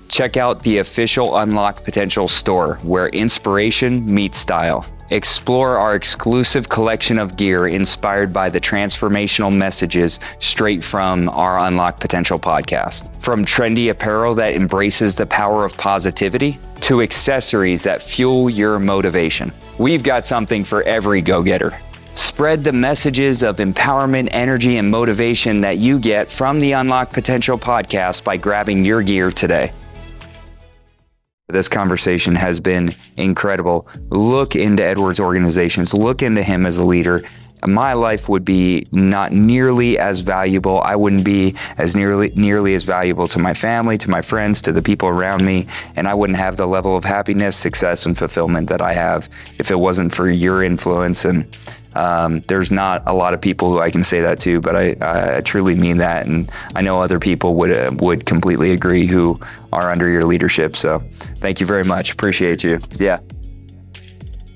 B: Check out the official Unlock Potential store, where inspiration meets style. Explore our exclusive collection of gear inspired by the transformational messages straight from our Unlock Potential podcast. From trendy apparel that embraces the power of positivity to accessories that fuel your motivation. We've got something for every go-getter. Spread the messages of empowerment, energy, and motivation that you get from the Unlock Potential podcast by grabbing your gear today. This conversation has been incredible. Look into Edward's organizations, look into him as a leader, my life would be not nearly as valuable. I wouldn't be as nearly as valuable to my family, to my friends, to the people around me, and I wouldn't have the level of happiness, success, and fulfillment that I have if it wasn't for your influence. And there's not a lot of people who I can say that to, but I truly mean that, and I know other people would completely agree who are under your leadership. So thank you very much. Appreciate you. Yeah.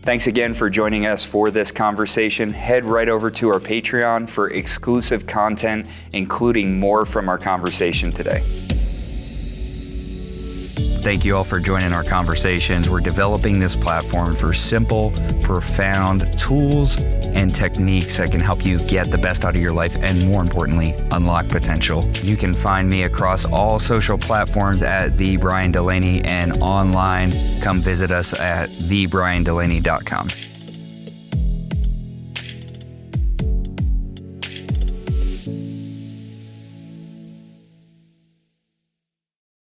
B: Thanks again for joining us for this conversation. Head right over to our Patreon for exclusive content, including more from our conversation today. Thank you all for joining our conversations. We're developing this platform for simple, profound tools and techniques that can help you get the best out of your life and, more importantly, unlock potential. You can find me across all social platforms at The Brian Delaney, and online, come visit us at thebriandelaney.com.